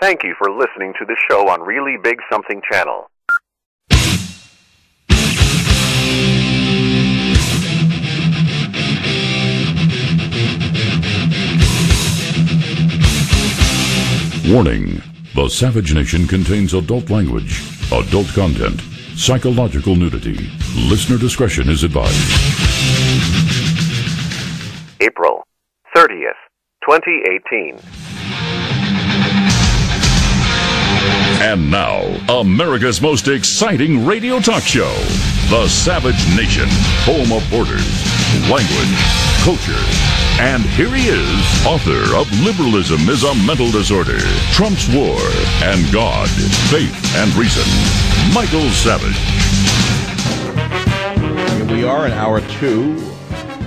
Thank you for listening to the show on Really Big Something Channel. Warning: the Savage Nation contains adult language, adult content, psychological nudity. Listener discretion is advised. April 30th, 2018. And now, America's most exciting radio talk show, The Savage Nation, home of borders, language, culture. And here he is, author of Liberalism is a Mental Disorder, Trump's War, and God, Faith, and Reason, Michael Savage. Here we are in hour 2,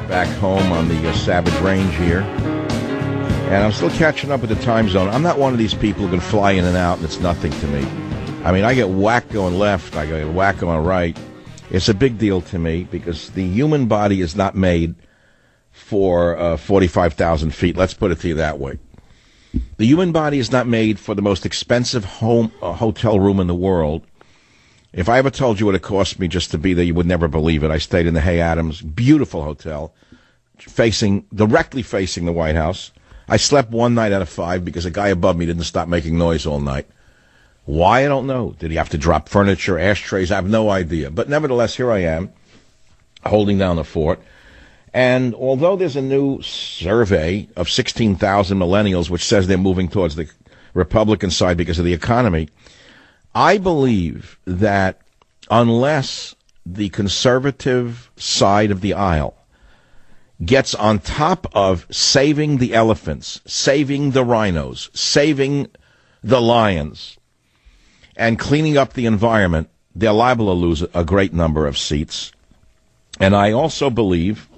back home on the Savage Range here. And I'm still catching up with the time zone. I'm not one of these people who can fly in and out and it's nothing to me. I mean, I get whacked going left, I get whacked going right. It's a big deal to me because the human body is not made for 45,000 feet. Let's put it to you that way. The human body is not made for the most expensive hotel room in the world. If I ever told you what it cost me just to be there, you would never believe it. I stayed in the Hay Adams, beautiful hotel, directly facing the White House. I slept one night out of 5 because a guy above me didn't stop making noise all night. Why, I don't know. Did he have to drop furniture, ashtrays? I have no idea. But nevertheless, here I am, holding down the fort. And although there's a new survey of 16,000 millennials which says they're moving towards the Republican side because of the economy, I believe that unless the conservative side of the aisle gets on top of saving the elephants, saving the rhinos, saving the lions, and cleaning up the environment, they're liable to lose a great number of seats. And I also believe,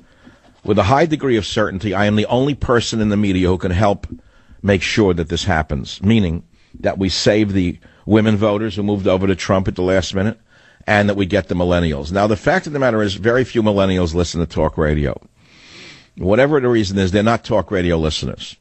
with a high degree of certainty, I am the only person in the media who can help make sure that this happens, meaning that we save the women voters who moved over to Trump at the last minute, and that we get the millennials. Now, the fact of the matter is very few millennials listen to talk radio. Whatever the reason is, they're not talk radio listeners.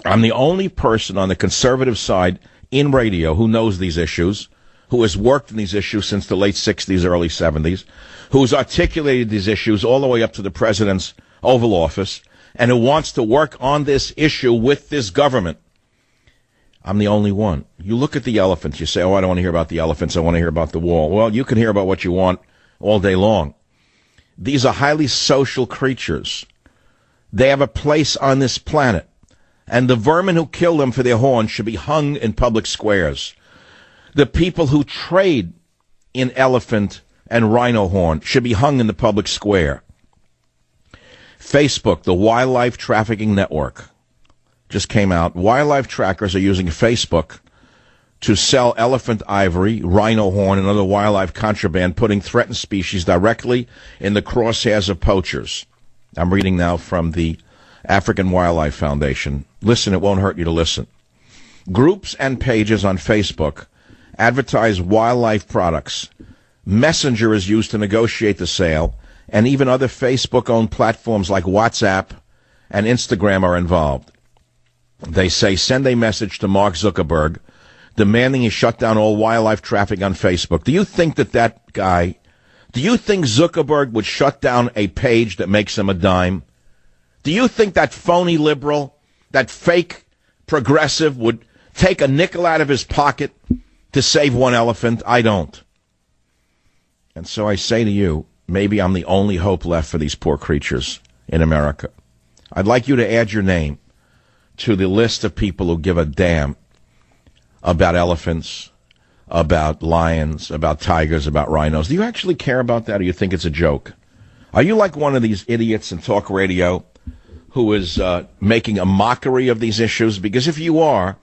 I'm the only person on the conservative side in radio who knows these issues, who has worked in these issues since the late 60s, early 70s, who's articulated these issues all the way up to the president's Oval Office, and who wants to work on this issue with this government. I'm the only one. You look at the elephants, you say, oh, I don't want to hear about the elephants, I want to hear about the wall. Well, you can hear about what you want all day long. These are highly social creatures. They have a place on this planet, and the vermin who kill them for their horns should be hung in public squares. The people who trade in elephant and rhino horn should be hung in the public square. Facebook, the wildlife trafficking network, just came out. Wildlife trackers are using Facebook to sell elephant ivory, rhino horn, and other wildlife contraband, putting threatened species directly in the crosshairs of poachers. I'm reading now from the African Wildlife Foundation. Listen, it won't hurt you to listen. Groups and pages on Facebook advertise wildlife products. Messenger is used to negotiate the sale, and even other Facebook-owned platforms like WhatsApp and Instagram are involved. They say, send a message to Mark Zuckerberg demanding he shut down all wildlife trafficking on Facebook. Do you think that guy, do you think Zuckerberg would shut down a page that makes him a dime? Do you think that phony liberal, that fake progressive would take a nickel out of his pocket to save one elephant? I don't. And so I say to you, maybe I'm the only hope left for these poor creatures in America. I'd like you to add your name to the list of people who give a damn about elephants, about lions, about tigers, about rhinos. Do you actually care about that, or you think it's a joke? Are you like one of these idiots in talk radio who is making a mockery of these issues? Because if you are,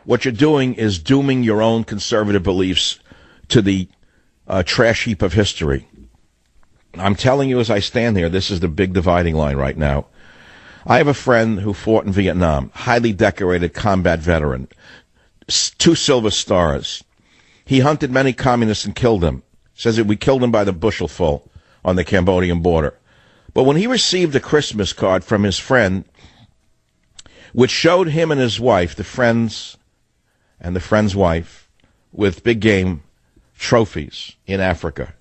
what you're doing is dooming your own conservative beliefs to the trash heap of history. I'm telling you as I stand here, this is the big dividing line right now. I have a friend who fought in Vietnam, highly decorated combat veteran, 2 silver stars. He hunted many communists and killed them. Says that we killed him by the bushelful on the Cambodian border. But when he received a Christmas card from his friend, which showed him and his wife, the friend's and the friend's wife with big game trophies in Africa.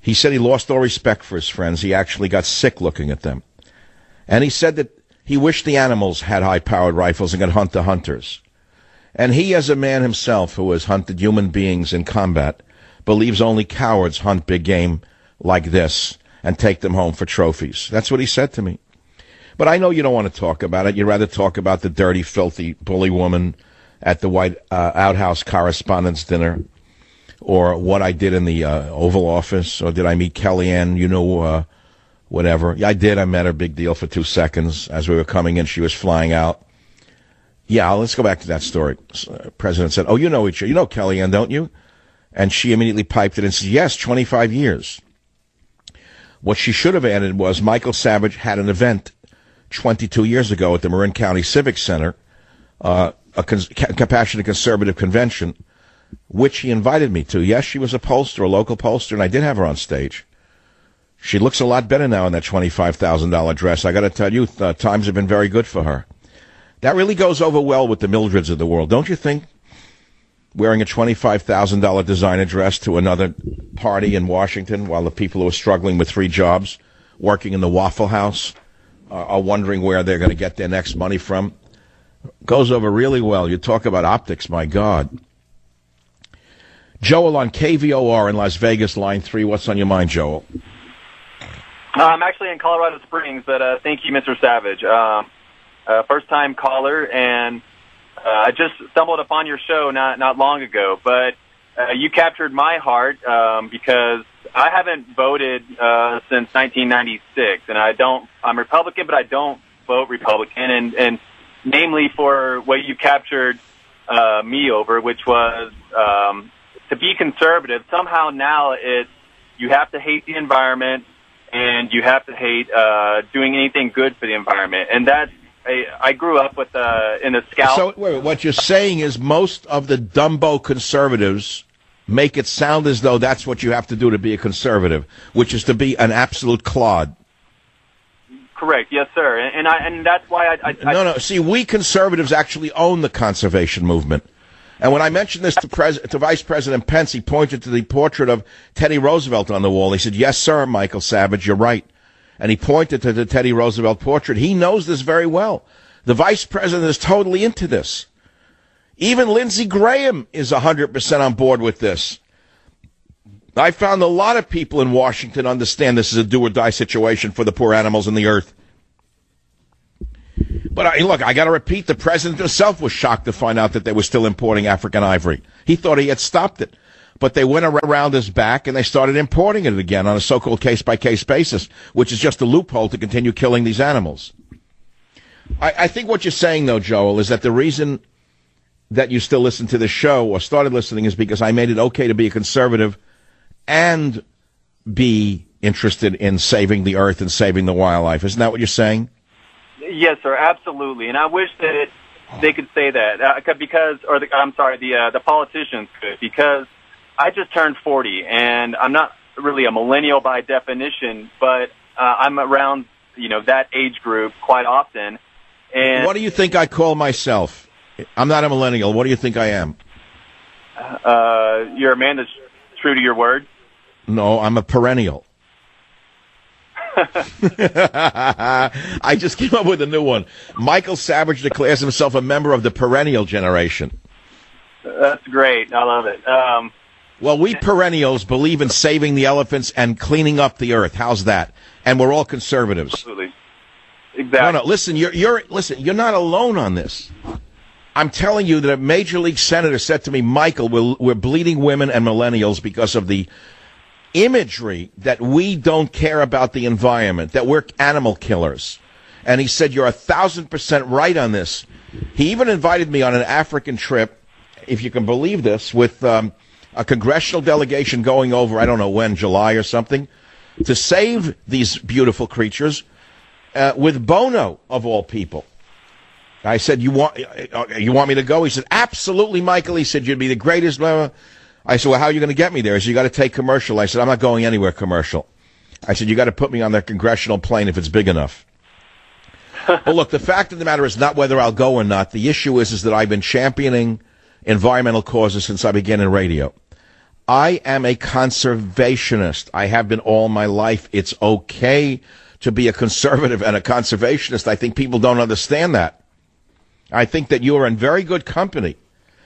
He said he lost all respect for his friends. He actually got sick looking at them. And he said that he wished the animals had high-powered rifles and could hunt the hunters. And he, as a man himself who has hunted human beings in combat, believes only cowards hunt big game like this and take them home for trophies. That's what he said to me. But I know you don't want to talk about it. You'd rather talk about the dirty, filthy, bully woman at the White Outhouse Correspondents' Dinner, or what I did in the Oval Office, or did I meet Kellyanne, whatever. Yeah, I did. I met her, big deal, for 2 seconds. As we were coming in, she was flying out. Yeah, let's go back to that story. President said, oh, you know each other. You know Kellyanne, don't you? And she immediately piped it and said, yes, 25 years. What she should have added was Michael Savage had an event 22 years ago at the Marin County Civic Center, a Compassionate Conservative Convention, which he invited me to. Yes, she was a pollster, a local pollster, and I did have her on stage. She looks a lot better now in that $25,000 dress. I got to tell you, times have been very good for her. That really goes over well with the Mildreds of the world, don't you think? Wearing a $25,000 designer dress to another party in Washington while the people who are struggling with 3 jobs, working in the Waffle House, are wondering where they're going to get their next money from. Goes over really well. You talk about optics, my God. Joel on KVOR in Las Vegas, line 3. What's on your mind, Joel? I'm actually in Colorado Springs, but thank you, Mr. Savage. First-time caller, and I just stumbled upon your show not long ago, but you captured my heart because I haven't voted since 1996, and I'm Republican, but I don't vote Republican, and namely for what you captured me over, which was to be conservative. Somehow now you have to hate the environment, and you have to hate doing anything good for the environment, and that's I grew up with in a Scout. So wait, what you're saying is most of the Dumbo conservatives make it sound as though that's what you have to do to be a conservative, which is to be an absolute clod. Correct, yes, sir, and that's why I No. See, we conservatives actually own the conservation movement. And when I mentioned this to Vice President Pence, he pointed to the portrait of Teddy Roosevelt on the wall. He said, "Yes, sir, Michael Savage, you're right." And he pointed to the Teddy Roosevelt portrait. He knows this very well. The vice president is totally into this. Even Lindsey Graham is 100% on board with this. I found a lot of people in Washington understand this is a do-or-die situation for the poor animals on the earth. But look, I got to repeat, the president himself was shocked to find out that they were still importing African ivory. He thought he had stopped it. But they went around his back and they started importing it again on a so-called case-by-case basis, which is just a loophole to continue killing these animals. I think what you're saying, though, Joel, is that the reason that you still listen to this show or started listening is because I made it okay to be a conservative and be interested in saving the earth and saving the wildlife. Isn't that what you're saying? Yes, sir, absolutely. And I wish that they could say that because the politicians could, because I just turned 40, and I'm not really a millennial by definition, but I'm around, that age group quite often. And what do you think I call myself? I'm not a millennial. What do you think I am? You're a man that's true to your word. No, I'm a perennial. I just came up with a new one. Michael Savage declares himself a member of the perennial generation. That's great. I love it. Well, we perennials believe in saving the elephants and cleaning up the earth. How's that? And we're all conservatives. Absolutely. Exactly. No, listen, you're not alone on this. I'm telling you that a major league senator said to me, Michael, we're bleeding women and millennials because of the imagery that we don't care about the environment, that we're animal killers. And he said, you're 1,000% right on this. He even invited me on an African trip, if you can believe this, with a congressional delegation going over, I don't know when, July or something, to save these beautiful creatures with Bono, of all people. I said, you want me to go? He said, absolutely, Michael. He said, you'd be the greatest. I said, well, how are you going to get me there? He said, you got to take commercial. I said, I'm not going anywhere commercial. I said, you got to put me on the congressional plane if it's big enough. Well, look, the fact of the matter is not whether I'll go or not. The issue is that I've been championing environmental causes since I began in radio. I am a conservationist. I have been all my life. It's okay to be a conservative and a conservationist. I think people don't understand that. I think that you are in very good company.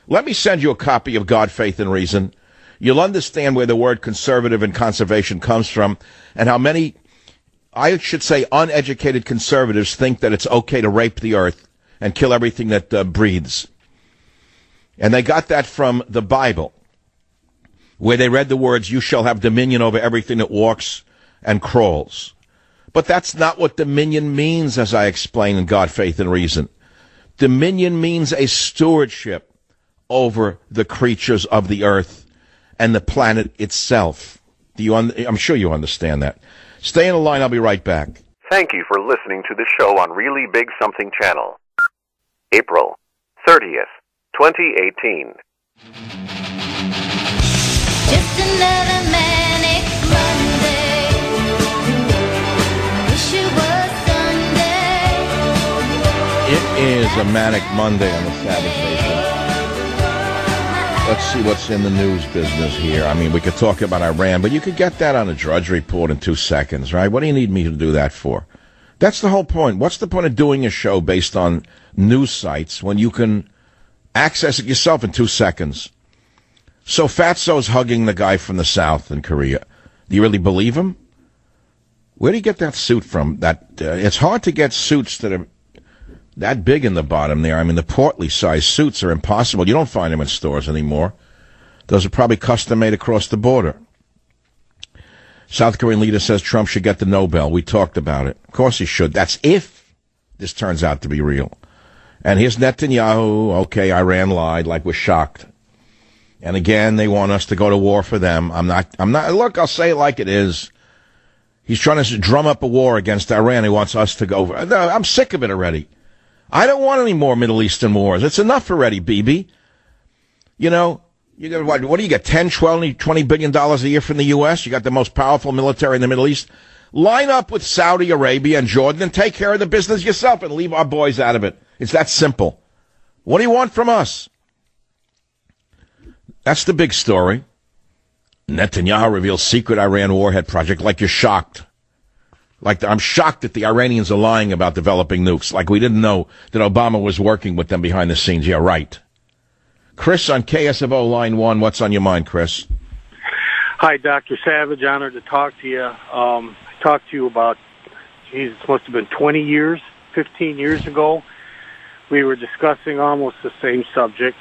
Let me send you a copy of God, Faith, and Reason. You'll understand where the word conservative and conservation comes from and how many, I should say, uneducated conservatives think that it's okay to rape the earth and kill everything that breathes. And they got that from the Bible, where they read the words, you shall have dominion over everything that walks and crawls. But that's not what dominion means, as I explain in God, Faith, and Reason. Dominion means a stewardship over the creatures of the earth and the planet itself. I'm sure you understand that. Stay in the line. I'll be right back. Thank you for listening to the show on Really Big Something Channel. April 30th, 2018. Just another manic Monday. Wish it was Sunday. It is a manic Monday on the Savage Nation. Let's see what's in the news business here. I mean, we could talk about Iran, but you could get that on a Drudge Report in 2 seconds, right? What do you need me to do that for? That's the whole point. What's the point of doing a show based on news sites when you can access it yourself in 2 seconds? So Fatso's hugging the guy from the South in Korea. Do you really believe him? Where do you get that suit from? It's hard to get suits that are that big in the bottom there. I mean, the portly-sized suits are impossible. You don't find them in stores anymore. Those are probably custom-made across the border. South Korean leader says Trump should get the Nobel. We talked about it. Of course he should. That's if this turns out to be real. And here's Netanyahu. Okay, Iran lied, like we're shocked. And again, they want us to go to war for them. I'm not, look, I'll say it like it is. He's trying to drum up a war against Iran. He wants us to go. I'm sick of it already. I don't want any more Middle Eastern wars. It's enough already, Bibi. You know, you got what do you get, 10, 12, $20 billion a year from the U.S.? You got the most powerful military in the Middle East. Line up with Saudi Arabia and Jordan and take care of the business yourself and leave our boys out of it. It's that simple. What do you want from us? That's the big story. Netanyahu reveals secret Iran warhead project. Like you're shocked. I'm shocked that the Iranians are lying about developing nukes. Like we didn't know that Obama was working with them behind the scenes. Yeah, right. Chris on KSFO line 1. What's on your mind, Chris? Hi, Dr. Savage. Honored to talk to you. I talked to you about, it must have been 20 years, 15 years ago. We were discussing almost the same subject.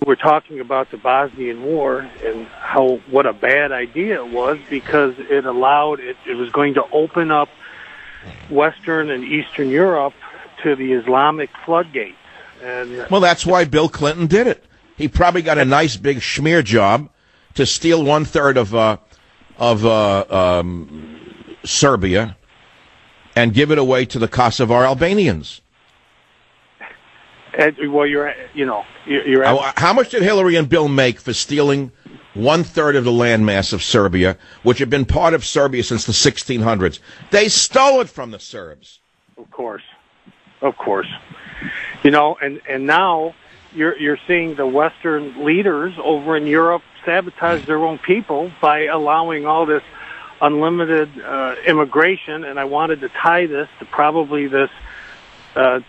We were talking about the Bosnian War and what a bad idea it was because it was going to open up Western and Eastern Europe to the Islamic floodgates. And well, that's why Bill Clinton did it. He probably got a nice big schmear job to steal 1/3 of Serbia and give it away to the Kosovar Albanians. Well, you're how much did Hillary and Bill make for stealing 1/3 of the landmass of Serbia, which had been part of Serbia since the 1600s? They stole it from the Serbs. Of course. You know, and now you're seeing the Western leaders over in Europe sabotage their own people by allowing all this unlimited immigration. And I wanted to tie this to probably this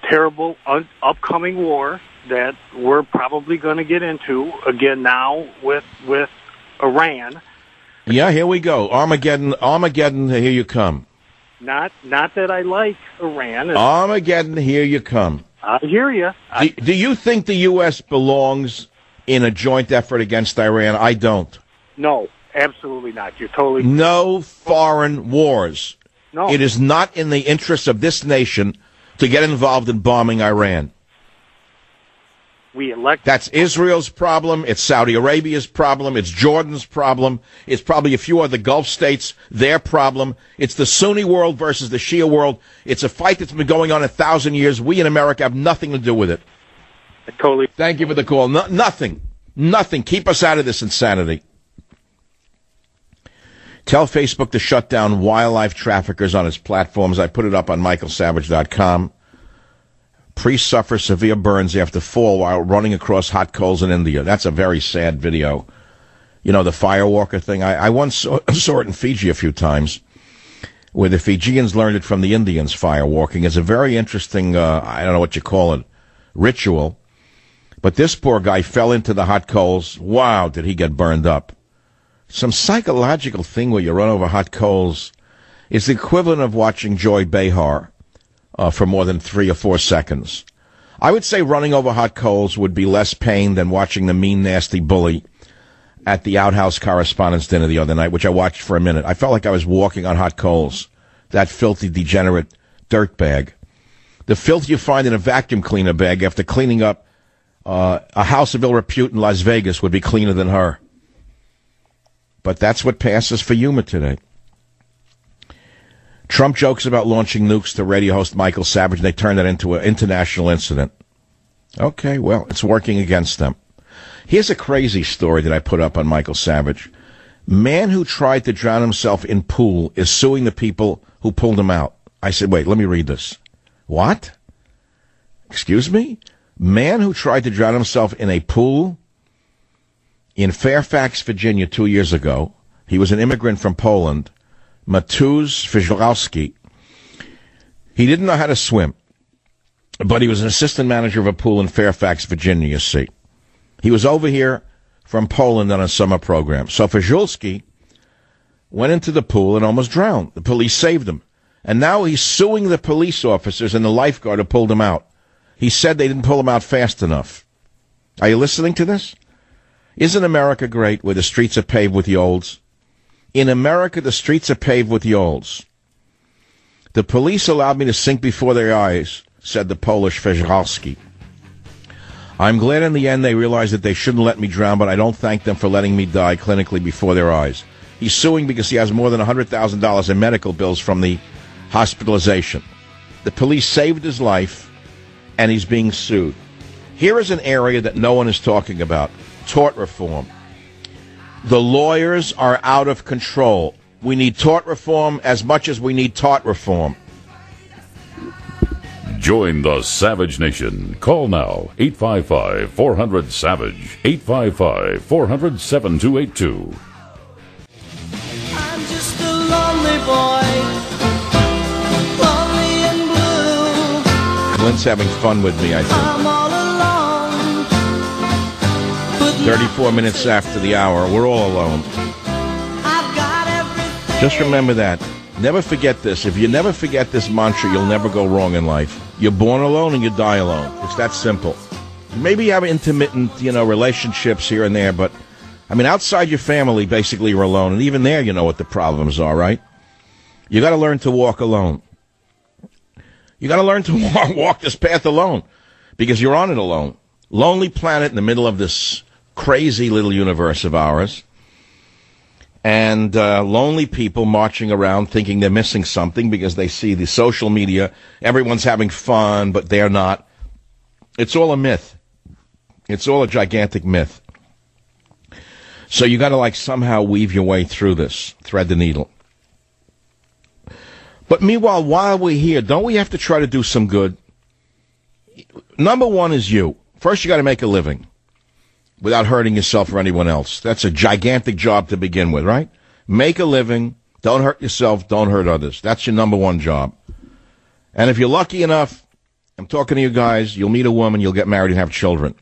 terrible upcoming war that we're probably going to get into again now with Iran. Yeah, here we go. Armageddon, here you come. Not that I like Iran. Armageddon, here you come. I hear you. Do you think the U.S. belongs in a joint effort against Iran? I don't. No, absolutely not. You're totally... No foreign wars. No. It is not in the interest of this nation to get involved in bombing Iran. That's Israel's problem. It's Saudi Arabia's problem. It's Jordan's problem. It's probably a few other Gulf states, their problem. It's the Sunni world versus the Shia world. It's a fight that's been going on 1,000 years. We in America have nothing to do with it. Totally. Thank you for the call. Nothing. Keep us out of this insanity. Tell Facebook to shut down wildlife traffickers on its platforms. I put it up on michaelsavage.com. Priest suffers severe burns after fall while running across hot coals in India. That's a very sad video. You know, the firewalker thing. I once saw it in Fiji a few times, where the Fijians learned it from the Indians. Firewalking is a very interesting, I don't know what you call it, ritual. But this poor guy fell into the hot coals. Wow, did he get burned up. Some psychological thing where you run over hot coals is the equivalent of watching Joy Behar for more than 3 or 4 seconds. I would say running over hot coals would be less pain than watching the mean, nasty bully at the Outhouse Correspondents' Dinner the other night, which I watched for a minute. I felt like I was walking on hot coals. That filthy, degenerate dirtbag. The filth you find in a vacuum cleaner bag after cleaning up a house of ill repute in Las Vegas would be cleaner than her. But that's what passes for humor today. Trump jokes about launching nukes to radio host Michael Savage, and they turn that into an international incident. Okay, well, it's working against them. Here's a crazy story that I put up on Michael Savage. Man who tried to drown himself in pool is suing the people who pulled him out. I said, wait, let me read this. What? Excuse me? Man who tried to drown himself in a pool in Fairfax, Virginia 2 years ago. He was an immigrant from Poland. Mateusz Fijlowski. He didn't know how to swim, but he was an assistant manager of a pool in Fairfax, Virginia, you see. He was over here from Poland on a summer program. So Fijlowski went into the pool and almost drowned. The police saved him. And now he's suing the police officers and the lifeguard who pulled him out. He said they didn't pull him out fast enough. Are you listening to this? Isn't America great where the streets are paved with yolds? In America, the streets are paved with yolds. The police allowed me to sink before their eyes, said the Polish Fijlowski. I'm glad in the end they realized that they shouldn't let me drown, but I don't thank them for letting me die clinically before their eyes. He's suing because he has more than $100,000 in medical bills from the hospitalization. The police saved his life, and he's being sued. Here is an area that no one is talking about, tort reform. The lawyers are out of control. We need tort reform as much as we need tort reform. Join the Savage Nation. Call now, 855-400-SAVAGE, 855-400-7282. I'm just a lonely boy, lonely and blue. Clint's having fun with me, I think. I'm all alone, but 34 minutes after the hour, we're all alone. I've got everything. Just remember that. Never forget this. If you never forget this mantra, you'll never go wrong in life. You're born alone and you die alone. It's that simple. Maybe you have intermittent, relationships here and there, but, outside your family, basically you're alone. And even there, you know what the problems are, right? You got to learn to walk alone. You got to learn to walk this path alone because you're on it alone. Lonely planet in the middle of this crazy little universe of ours. And lonely people marching around thinking they're missing something because they see the social media. Everyone's having fun, but they're not. It's all a myth. It's all a gigantic myth. So you got to somehow weave your way through this, thread the needle. But meanwhile, while we're here, don't we have to try to do some good? Number one is you. First, you got to make a living without hurting yourself or anyone else. That's a gigantic job to begin with, right? Make a living. Don't hurt yourself. Don't hurt others. That's your number one job. And if you're lucky enough, I'm talking to you guys, you'll meet a woman, you'll get married and have children.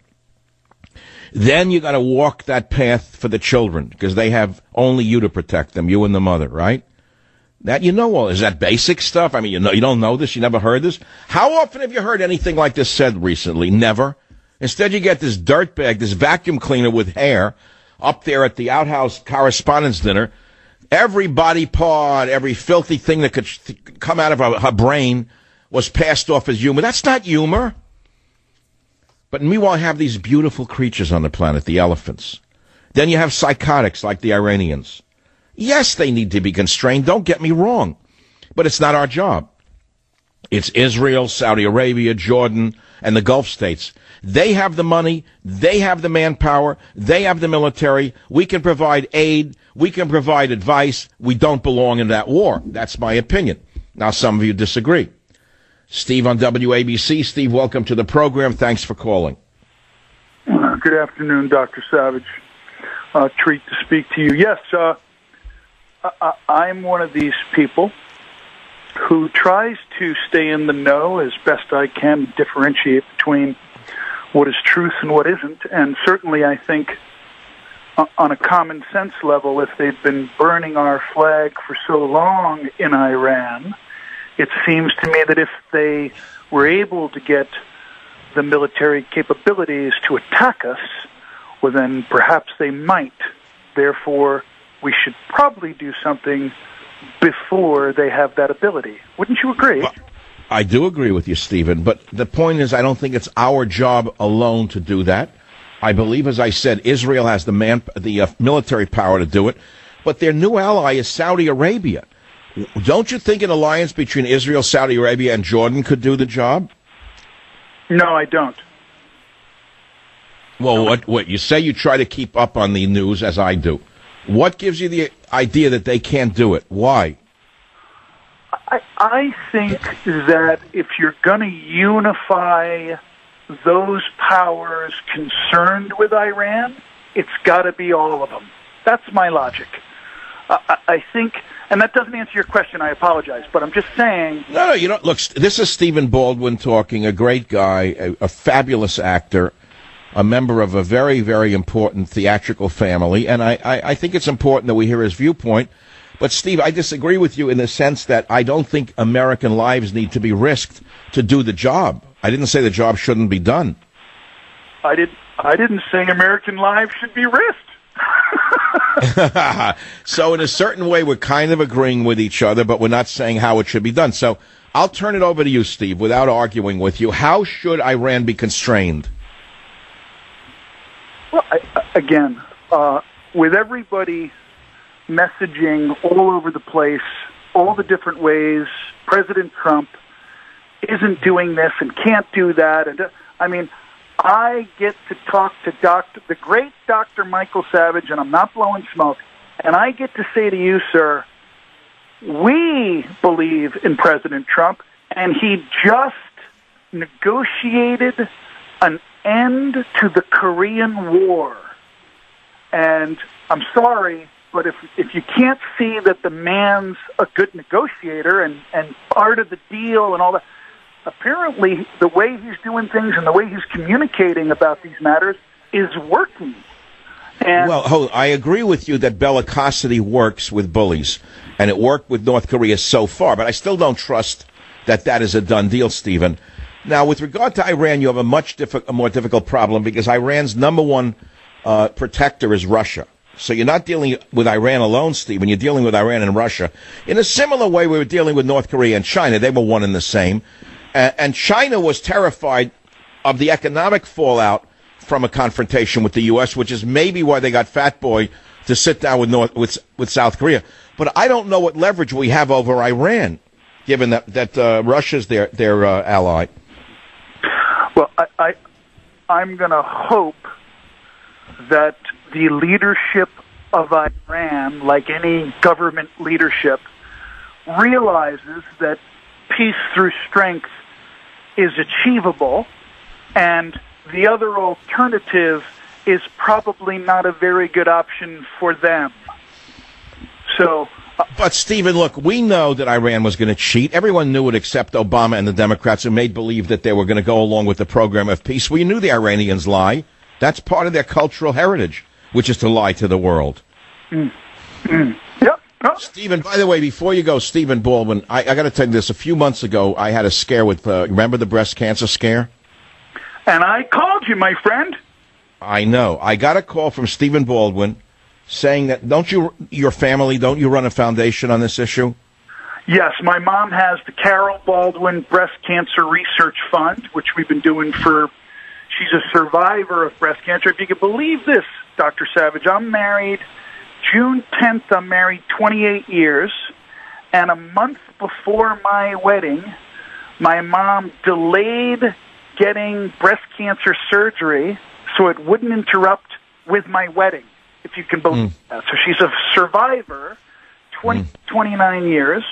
Then you got to walk that path for the children because they have only you to protect them, you and the mother, right? That all. Is that basic stuff? You don't know this? You never heard this? How often have you heard anything like this said recently? Never. Instead, you get this dirtbag, this vacuum cleaner with hair, up there at the Outhouse Correspondents' Dinner. Every body part, every filthy thing that could come out of her brain was passed off as humor. That's not humor. But meanwhile, I have these beautiful creatures on the planet, the elephants. Then you have psychotics like the Iranians. Yes, they need to be constrained. Don't get me wrong. But it's not our job. It's Israel, Saudi Arabia, Jordan, and the Gulf states. They have the money. They have the manpower. They have the military. We can provide aid. We can provide advice. We don't belong in that war. That's my opinion. Now, some of you disagree. Steve on WABC. Steve, welcome to the program. Thanks for calling. Good afternoon, Dr. Savage. Treat to speak to you. Yes, I'm one of these people who tries to stay in the know as best I can, differentiate between what is truth and what isn't. And certainly I think on a common sense level, if they've been burning our flag for so long in Iran, it seems to me that if they were able to get the military capabilities to attack us, well, then perhaps they might. Therefore, we should probably do something before they have that ability. Wouldn't you agree? Well, I do agree with you, Stephen, but the point is I don't think it's our job alone to do that. I believe, as I said, Israel has the military power to do it, but their new ally is Saudi Arabia. Don't you think an alliance between Israel, Saudi Arabia, and Jordan could do the job? No, I don't. Well, what you say you try to keep up on the news, as I do. What gives you the idea that they can't do it? Why? I think that if you're going to unify those powers concerned with Iran, it's got to be all of them. That's my logic. I think, and that doesn't answer your question, I apologize, but I'm just saying... No, you know, look, this is Stephen Baldwin talking, a great guy, a fabulous actor, a member of a very, very important theatrical family, and I think it's important that we hear his viewpoint. But, Steve, I disagree with you in the sense that I don't think American lives need to be risked to do the job. I didn't say the job shouldn't be done. I didn't say American lives should be risked. So in a certain way, we're kind of agreeing with each other, but we're not saying how it should be done. So I'll turn it over to you, Steve, without arguing with you. How should Iran be constrained? Well, again, with everybody messaging all over the place, all the different ways, President Trump isn't doing this and can't do that. And I mean, I get to talk to the great Dr. Michael Savage, and I'm not blowing smoke, and I get to say to you, sir, we believe in President Trump, and he just negotiated an end to the Korean War. And I'm sorry, but if you can't see that the man's a good negotiator and part of the deal and all that, apparently the way he's doing things and the way he's communicating about these matters is working. And well, I agree with you that bellicosity works with bullies, and it worked with North Korea so far, but I still don't trust that is a done deal, Stephen. Now, with regard to Iran, you have a more difficult problem because Iran's number one protector is Russia. So you're not dealing with Iran alone, Stephen. You're dealing with Iran and Russia. In a similar way, we were dealing with North Korea and China. They were one and the same. And China was terrified of the economic fallout from a confrontation with the U.S., which is maybe why they got Fat Boy to sit down with South Korea. But I don't know what leverage we have over Iran, given that Russia's their ally. Well, I'm going to hope that the leadership of Iran, like any government leadership, realizes that peace through strength is achievable, and the other alternative is probably not a very good option for them. So, but Stephen, look, we know that Iran was going to cheat. Everyone knew it except Obama and the Democrats, who made believe that they were going to go along with the program of peace. We knew the Iranians lie. That's part of their cultural heritage, which is to lie to the world. Yep. Stephen, by the way, before you go, Stephen Baldwin, I got to tell you this. A few months ago, I had a scare with, remember the breast cancer scare? And I called you, my friend. I know. I got a call from Stephen Baldwin saying that, don't you run a foundation on this issue? Yes, my mom has the Carol Baldwin Breast Cancer Research Fund, which we've been doing she's a survivor of breast cancer. If you could believe this, Dr. Savage, I'm married. June 10th, I'm married 28 years. And a month before my wedding, my mom delayed getting breast cancer surgery so it wouldn't interrupt with my wedding, if you can believe that. So she's a survivor, 29 years.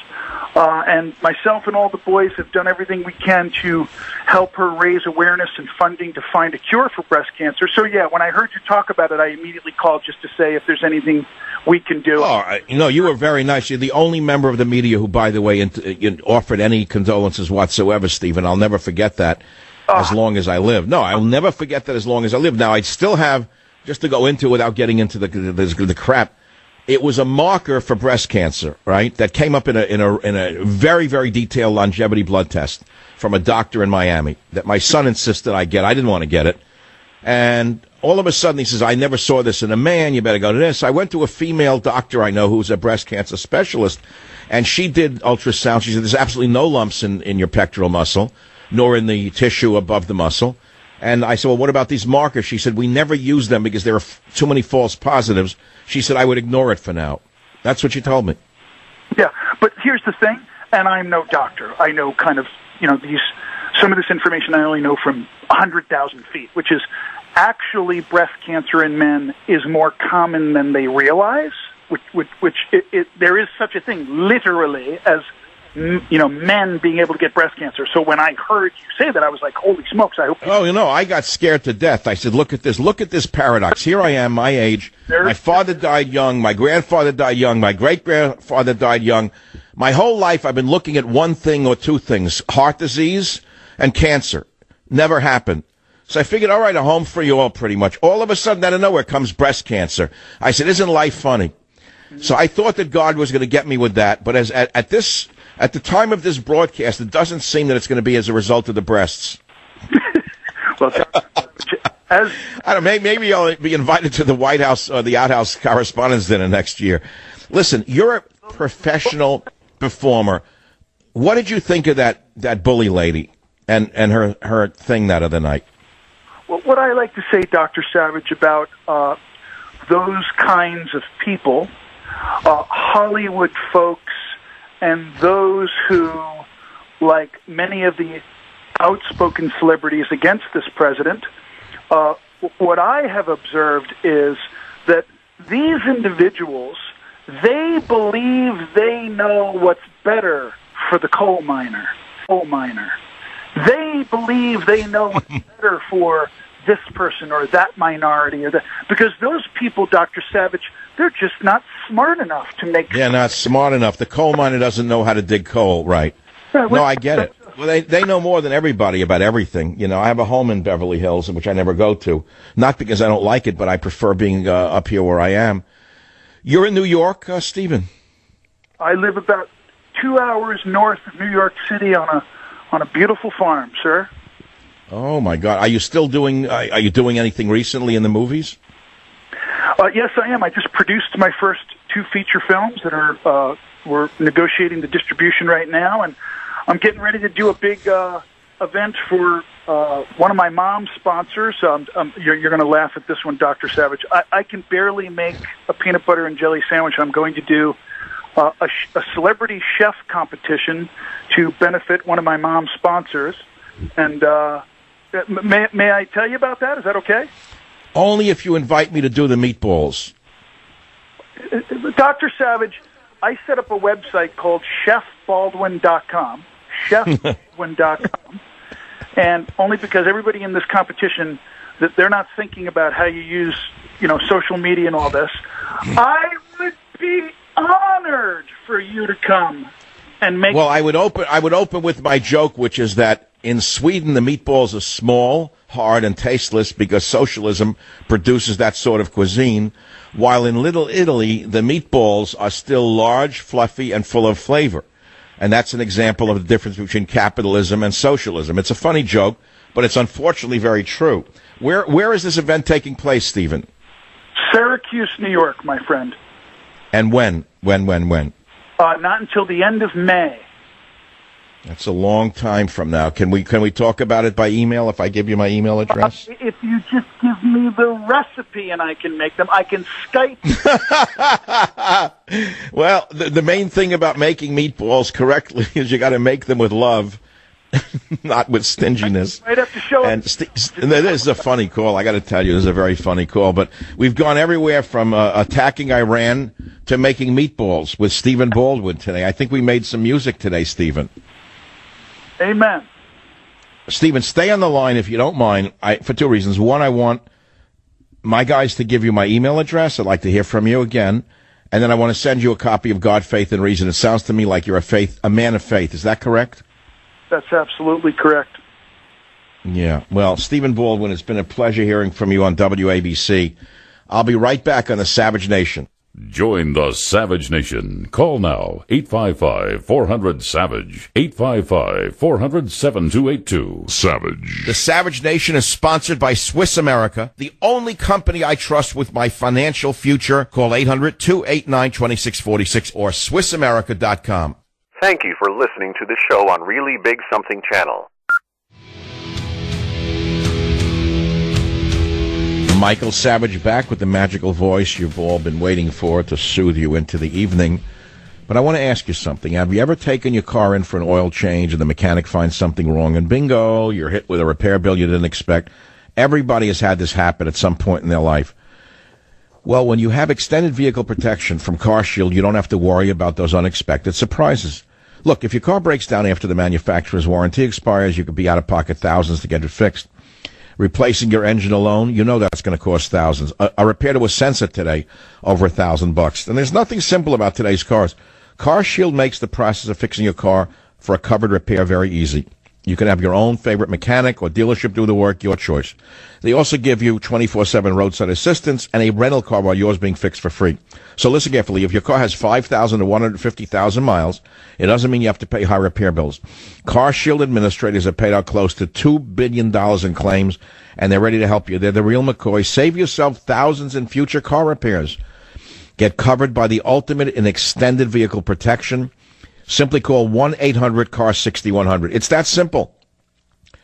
And myself and all the boys have done everything we can to help her raise awareness and funding to find a cure for breast cancer. So, yeah, when I heard you talk about it, I immediately called just to say if there's anything we can do. Oh, you were very nice. You're the only member of the media who, by the way, offered any condolences whatsoever, Stephen. I'll never forget that as long as I live. No, I'll never forget that as long as I live. Now, I still have, just to go into it without getting into the crap, it was a marker for breast cancer, right? That came up in a very, very detailed longevity blood test from a doctor in Miami that my son insisted I get. I didn't want to get it. And all of a sudden he says, I never saw this in a man. You better go to this. I went to a female doctor I know who's a breast cancer specialist, and she did ultrasound. She said, there's absolutely no lumps in your pectoral muscle, nor in the tissue above the muscle. And I said, well, what about these markers? She said, we never use them because there are too many false positives. She said, I would ignore it for now. That's what she told me. Yeah, but here's the thing, and I'm no doctor. I know kind of, some of this information I only know from 100,000 feet, which is actually breast cancer in men is more common than they realize, which there is such a thing, literally, as men being able to get breast cancer. So when I heard you say that, I was like, holy smokes, I hope... I got scared to death. I said, look at this paradox. Here I am, my age. My father died young. My grandfather died young. My great-grandfather died young. My whole life I've been looking at one thing or two things, heart disease and cancer. Never happened. So I figured, all right, a home for you all pretty much. All of a sudden, out of nowhere comes breast cancer. I said, isn't life funny? So I thought that God was going to get me with that, but at the time of this broadcast, it doesn't seem that it's going to be as a result of the breasts. Well, I don't know, maybe I'll be invited to the White House or the Outhouse Correspondents' Dinner next year. Listen, you're a professional performer. What did you think of that bully lady and her thing that other night? Well, what I like to say, Dr. Savage, about those kinds of people, Hollywood folks, and those who, like many of the outspoken celebrities against this president, what I have observed is that these individuals, they believe they know what's better for the coal miner. They believe they know what's better for this person or that minority, because those people, Dr. Savage, they're just not smart enough to make... Yeah, not smart enough. The coal miner doesn't know how to dig coal, right? No, I get it. Well, they know more than everybody about everything. I have a home in Beverly Hills, which I never go to. Not because I don't like it, but I prefer being up here where I am. You're in New York, Stephen? I live about 2 hours north of New York City on a beautiful farm, sir. Oh, my God. Are you still doing... are you doing anything recently in the movies? Yes, I am. I just produced my first 2 feature films that are we're negotiating the distribution right now, and I'm getting ready to do a big event for one of my mom's sponsors. You're going to laugh at this one, Dr. Savage. I can barely make a peanut butter and jelly sandwich. I'm going to do a celebrity chef competition to benefit one of my mom's sponsors. And may I tell you about that? Is that okay? Only if you invite me to do the meatballs. Dr. Savage, I set up a website called chefbaldwin.com, chefbaldwin.com, and only because everybody in this competition, that they're not thinking about how you use, social media and all this. I would be honored for you to come and make... Well, I would open with my joke, which is that in Sweden, the meatballs are small, hard, and tasteless because socialism produces that sort of cuisine, while in Little Italy, the meatballs are still large, fluffy, and full of flavor. And that's an example of the difference between capitalism and socialism. It's a funny joke, but it's unfortunately very true. Where is this event taking place, Stephen? Syracuse, New York, my friend. And when? Not until the end of May. That's a long time from now. Can we talk about it by email if I give you my email address? If you just give me the recipe and I can make them, I can Skype. Well, the main thing about making meatballs correctly is you got to make them with love, not with stinginess. Right up to show. And this is a funny call. I got to tell you, this is a very funny call. But we've gone everywhere from attacking Iran to making meatballs with Stephen Baldwin today. I think we made some music today, Stephen. Amen. Stephen, stay on the line if you don't mind, for two reasons. One, I want my guys to give you my email address. I'd like to hear from you again. And then I want to send you a copy of God, Faith, and Reason. It sounds to me like you're a man of faith. Is that correct? That's absolutely correct. Yeah. Well, Stephen Baldwin, it's been a pleasure hearing from you on WABC. I'll be right back on the Savage Nation. Join the Savage Nation. Call now, 855-400-SAVAGE, 855-400-7282. Savage. The Savage Nation is sponsored by Swiss America, the only company I trust with my financial future. Call 800-289-2646 or SwissAmerica.com. Thank you for listening to the show on Really Big Something Channel. Michael Savage back with the magical voice you've all been waiting for to soothe you into the evening. But I want to ask you something. Have you ever taken your car in for an oil change and the mechanic finds something wrong and bingo, you're hit with a repair bill you didn't expect? Everybody has had this happen at some point in their life. Well, when you have extended vehicle protection from CarShield, you don't have to worry about those unexpected surprises. Look, if your car breaks down after the manufacturer's warranty expires, you could be out of pocket thousands to get it fixed. Replacing your engine alone, you know that's going to cost thousands. A repair to a sensor today, over $1,000. And there's nothing simple about today's cars. CarShield makes the process of fixing your car for a covered repair very easy. You can have your own favorite mechanic or dealership do the work, your choice. They also give you 24/7 roadside assistance and a rental car while yours being fixed for free. So listen carefully. If your car has 5,000 to 150,000 miles, it doesn't mean you have to pay high repair bills. CarShield administrators have paid out close to $2 billion in claims, and they're ready to help you. They're the real McCoy. Save yourself thousands in future car repairs. Get covered by the ultimate in extended vehicle protection. Simply call 1-800-CAR-6100. It's that simple.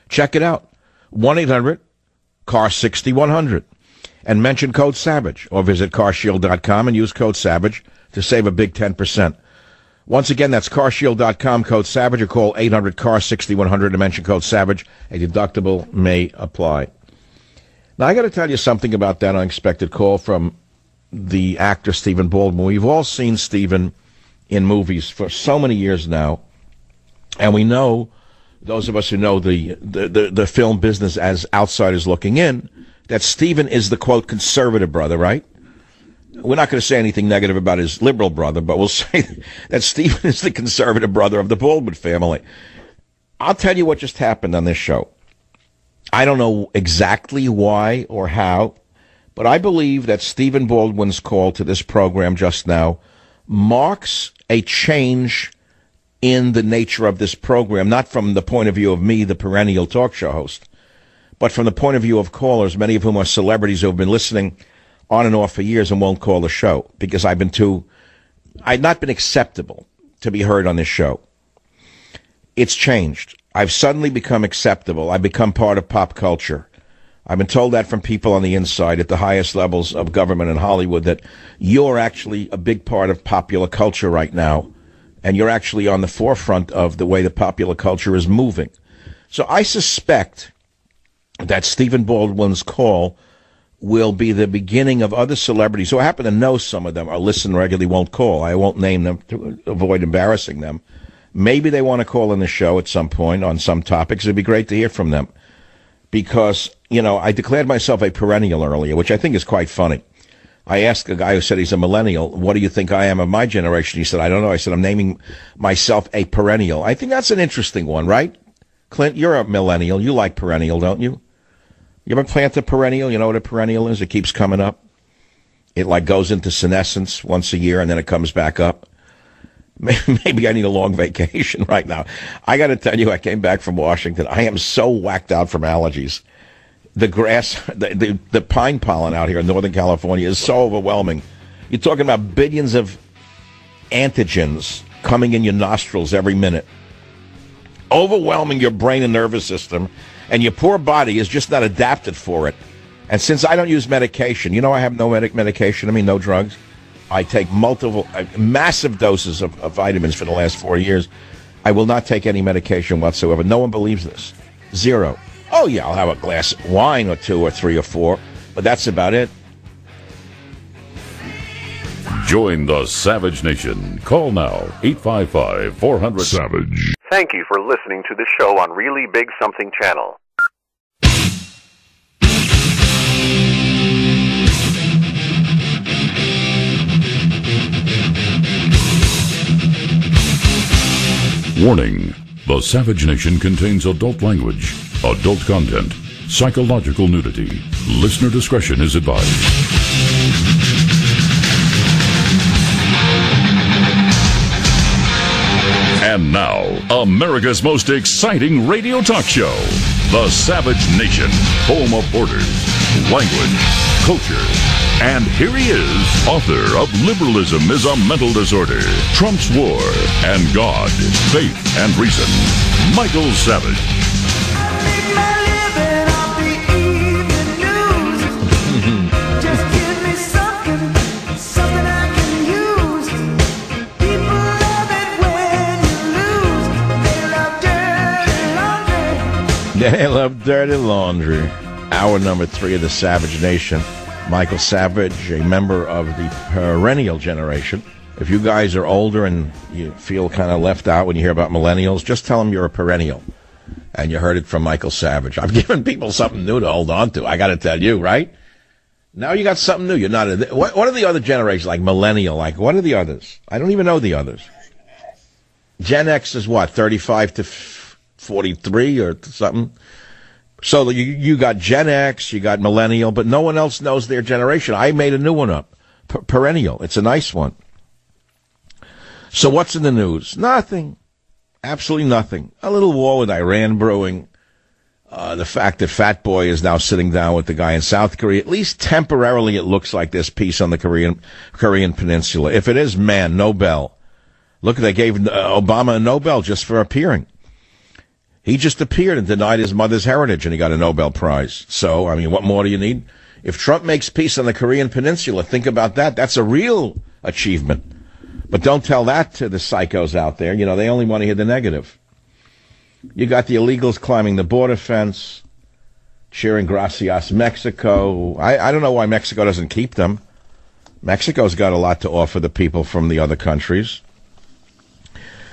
Check it out. 1-800-CAR-6100. And mention code SAVAGE, or visit carshield.com and use code SAVAGE to save a big 10%. Once again, that's carshield.com, code SAVAGE, or call 800-CAR-6100 and mention code SAVAGE. A deductible may apply. Now, I got to tell you something about that unexpected call from the actor Stephen Baldwin. We've all seen Stephen in movies for so many years now, and we know, those of us who know the film business as outsiders looking in, that Stephen is the, quote, conservative brother, right? We're not going to say anything negative about his liberal brother, but we'll say that Stephen is the conservative brother of the Baldwin family. I'll tell you what just happened on this show. I don't know exactly why or how, but I believe that Stephen Baldwin's call to this program just now marks a change in the nature of this program, not from the point of view of me, the perennial talk show host, but from the point of view of callers, many of whom are celebrities who have been listening on and off for years and won't call the show because I'd not been acceptable to be heard on this show. It's changed. I've suddenly become acceptable. I've become part of pop culture. I've been told that from people on the inside at the highest levels of government in Hollywood, that you're actually a big part of popular culture right now, and you're actually on the forefront of the way the popular culture is moving. So I suspect that Stephen Baldwin's call will be the beginning of other celebrities who I happen to know some of them or listen regularly won't call. I won't name them to avoid embarrassing them. Maybe they want to call in the show at some point on some topics. It'd be great to hear from them. Because, you know, I declared myself a perennial earlier, which I think is quite funny. I asked a guy who said he's a millennial, what do you think I am of my generation? He said, I don't know. I said, I'm naming myself a perennial. I think that's an interesting one, right? Clint, you're a millennial. You like perennial, don't you? You ever plant a perennial? You know what a perennial is? It keeps coming up. It like goes into senescence once a year and then it comes back up. Maybe I need a long vacation right now. I got to tell you, I came back from Washington. I am so whacked out from allergies. The grass, the pine pollen out here in Northern California is so overwhelming. You're talking about billions of antigens coming in your nostrils every minute, overwhelming your brain and nervous system, and your poor body is just not adapted for it. And since I don't use medication, you know I have no medication, I mean no drugs. I take massive doses of vitamins for the last 4 years. I will not take any medication whatsoever. No one believes this. Zero. Oh, yeah, I'll have a glass of wine or 2 or 3 or 4, but that's about it. Join the Savage Nation. Call now, 855-400-SAVAGE. Thank you for listening to the show on Really Big Something Channel. Warning. The Savage Nation contains adult language, adult content, psychological nudity. Listener discretion is advised. And now, America's most exciting radio talk show, The Savage Nation, home of borders, language, culture. And here he is, author of Liberalism is a Mental Disorder, Trump's War, and God, Faith, and Reason, Michael Savage. They love dirty laundry. Hour number 3 of the Savage Nation. Michael Savage, a member of the perennial generation. If you guys are older and you feel kind of left out when you hear about millennials, just tell them you're a perennial. And you heard it from Michael Savage. I've given people something new to hold on to. I got to tell you, right? Now you got something new. You're not what are the other generations, like millennial? Like, what are the others? I don't even know the others. Gen X is what, 35 to 43 or something? So you got Gen X, you got millennial, but no one else knows their generation. I made a new one up. Perennial. It's a nice one. So what's in the news? Nothing. Absolutely nothing. A little war with Iran brewing. The fact that Fat Boy is now sitting down with the guy in South Korea. At least temporarily it looks like there's peace on the Korean Peninsula. If it is, man, Nobel. Look, they gave Obama a Nobel just for appearing. He just appeared and denied his mother's heritage, and he got a Nobel Prize. So, I mean, what more do you need? If Trump makes peace on the Korean Peninsula, think about that. That's a real achievement. But don't tell that to the psychos out there. You know, they only want to hear the negative. You got the illegals climbing the border fence, cheering Gracias Mexico. I don't know why Mexico doesn't keep them. Mexico's got a lot to offer the people from the other countries.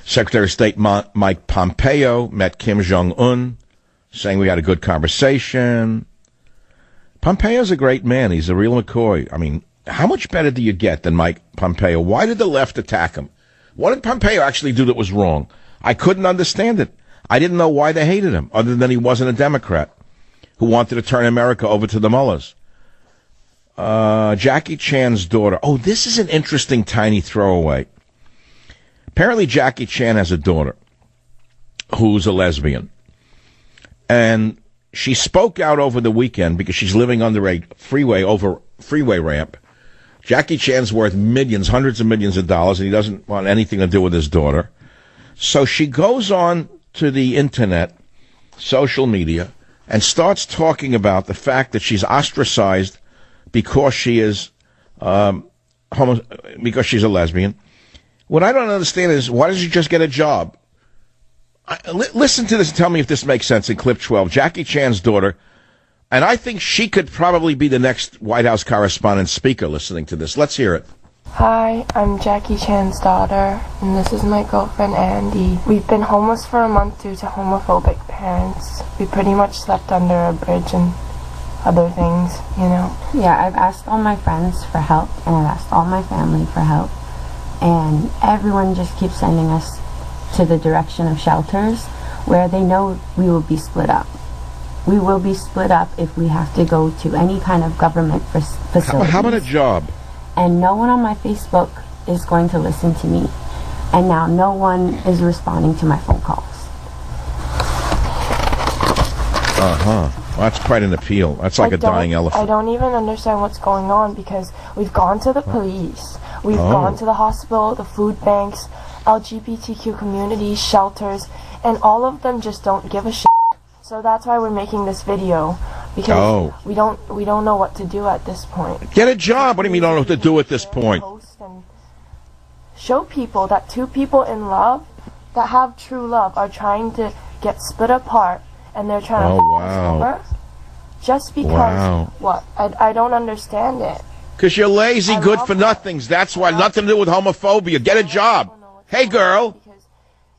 Secretary of State Mike Pompeo met Kim Jong-un, saying we had a good conversation. Pompeo's a great man. He's a real McCoy. I mean, how much better do you get than Mike Pompeo? Why did the left attack him? What did Pompeo actually do that was wrong? I couldn't understand it. I didn't know why they hated him, other than he wasn't a Democrat who wanted to turn America over to the mullahs. Jackie Chan's daughter. Oh, this is an interesting tiny throwaway. Apparently, Jackie Chan has a daughter who's a lesbian. And she spoke out over the weekend because she's living under a freeway ramp. Jackie Chan's worth millions, hundreds of millions of dollars, and he doesn't want anything to do with his daughter. So she goes on to the internet, social media, and starts talking about the fact that she's ostracized because she is because she's a lesbian. What I don't understand is, why doesn't she just get a job? Listen to this and tell me if this makes sense in clip 12. Jackie Chan's daughter, and I think she could probably be the next White House correspondent speaker listening to this. Let's hear it. Hi, I'm Jackie Chan's daughter, and this is my girlfriend, Andy. We've been homeless for a month due to homophobic parents. We pretty much slept under a bridge and other things, you know. Yeah, I've asked all my friends for help, and I've asked all my family for help. And everyone just keeps sending us to the direction of shelters where they know we will be split up. We will be split up if we have to go to any kind of government facility. How about a job? And no one on my Facebook is going to listen to me. And now no one is responding to my phone calls. Uh-huh. Well, that's quite an appeal. That's like a dying elephant. I don't even understand what's going on because we've gone to the police. We've gone to the hospital, the food banks, LGBTQ communities, shelters, and all of them just don't give a shit. So that's why we're making this video, because we don't know what to do at this point. Get a job. What do you mean you don't know what to do at this point? Show people that two people in love that have true love are trying to get split apart, and they're trying to over just because what? I don't understand it. Because you're lazy, good for nothings. That's why. Nothing to do with homophobia. Get a job. Hey, girl.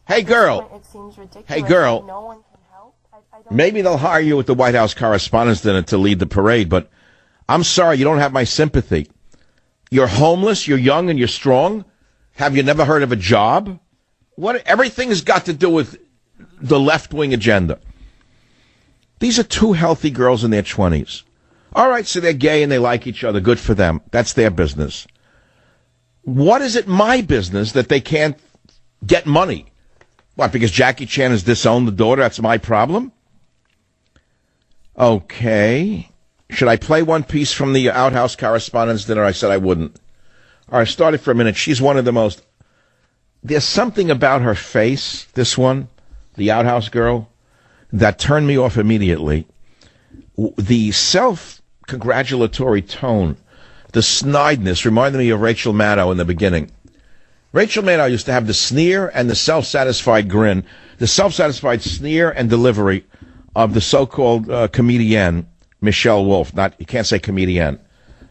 Hey, girl. Hey, girl. Maybe they'll hire you at the White House Correspondents' Dinner to lead the parade, but I'm sorry, you don't have my sympathy. You're homeless, you're young, and you're strong. Have you never heard of a job? Everything's got to do with the left-wing agenda. These are two healthy girls in their 20s. All right, so they're gay and they like each other. Good for them. That's their business. What is it my business that they can't get money? What, because Jackie Chan has disowned the daughter? That's my problem? Okay. Should I play one piece from the Outhouse Correspondents' Dinner? I said I wouldn't. All right, start it for a minute. She's one of the most... There's something about her face, this one, the Outhouse girl, that turned me off immediately. The self-congratulatory tone, the snideness, reminded me of Rachel Maddow in the beginning. Rachel Maddow used to have the sneer and the self-satisfied grin, the self-satisfied sneer and delivery of the so-called comedienne, Michelle Wolf. You can't say comedienne.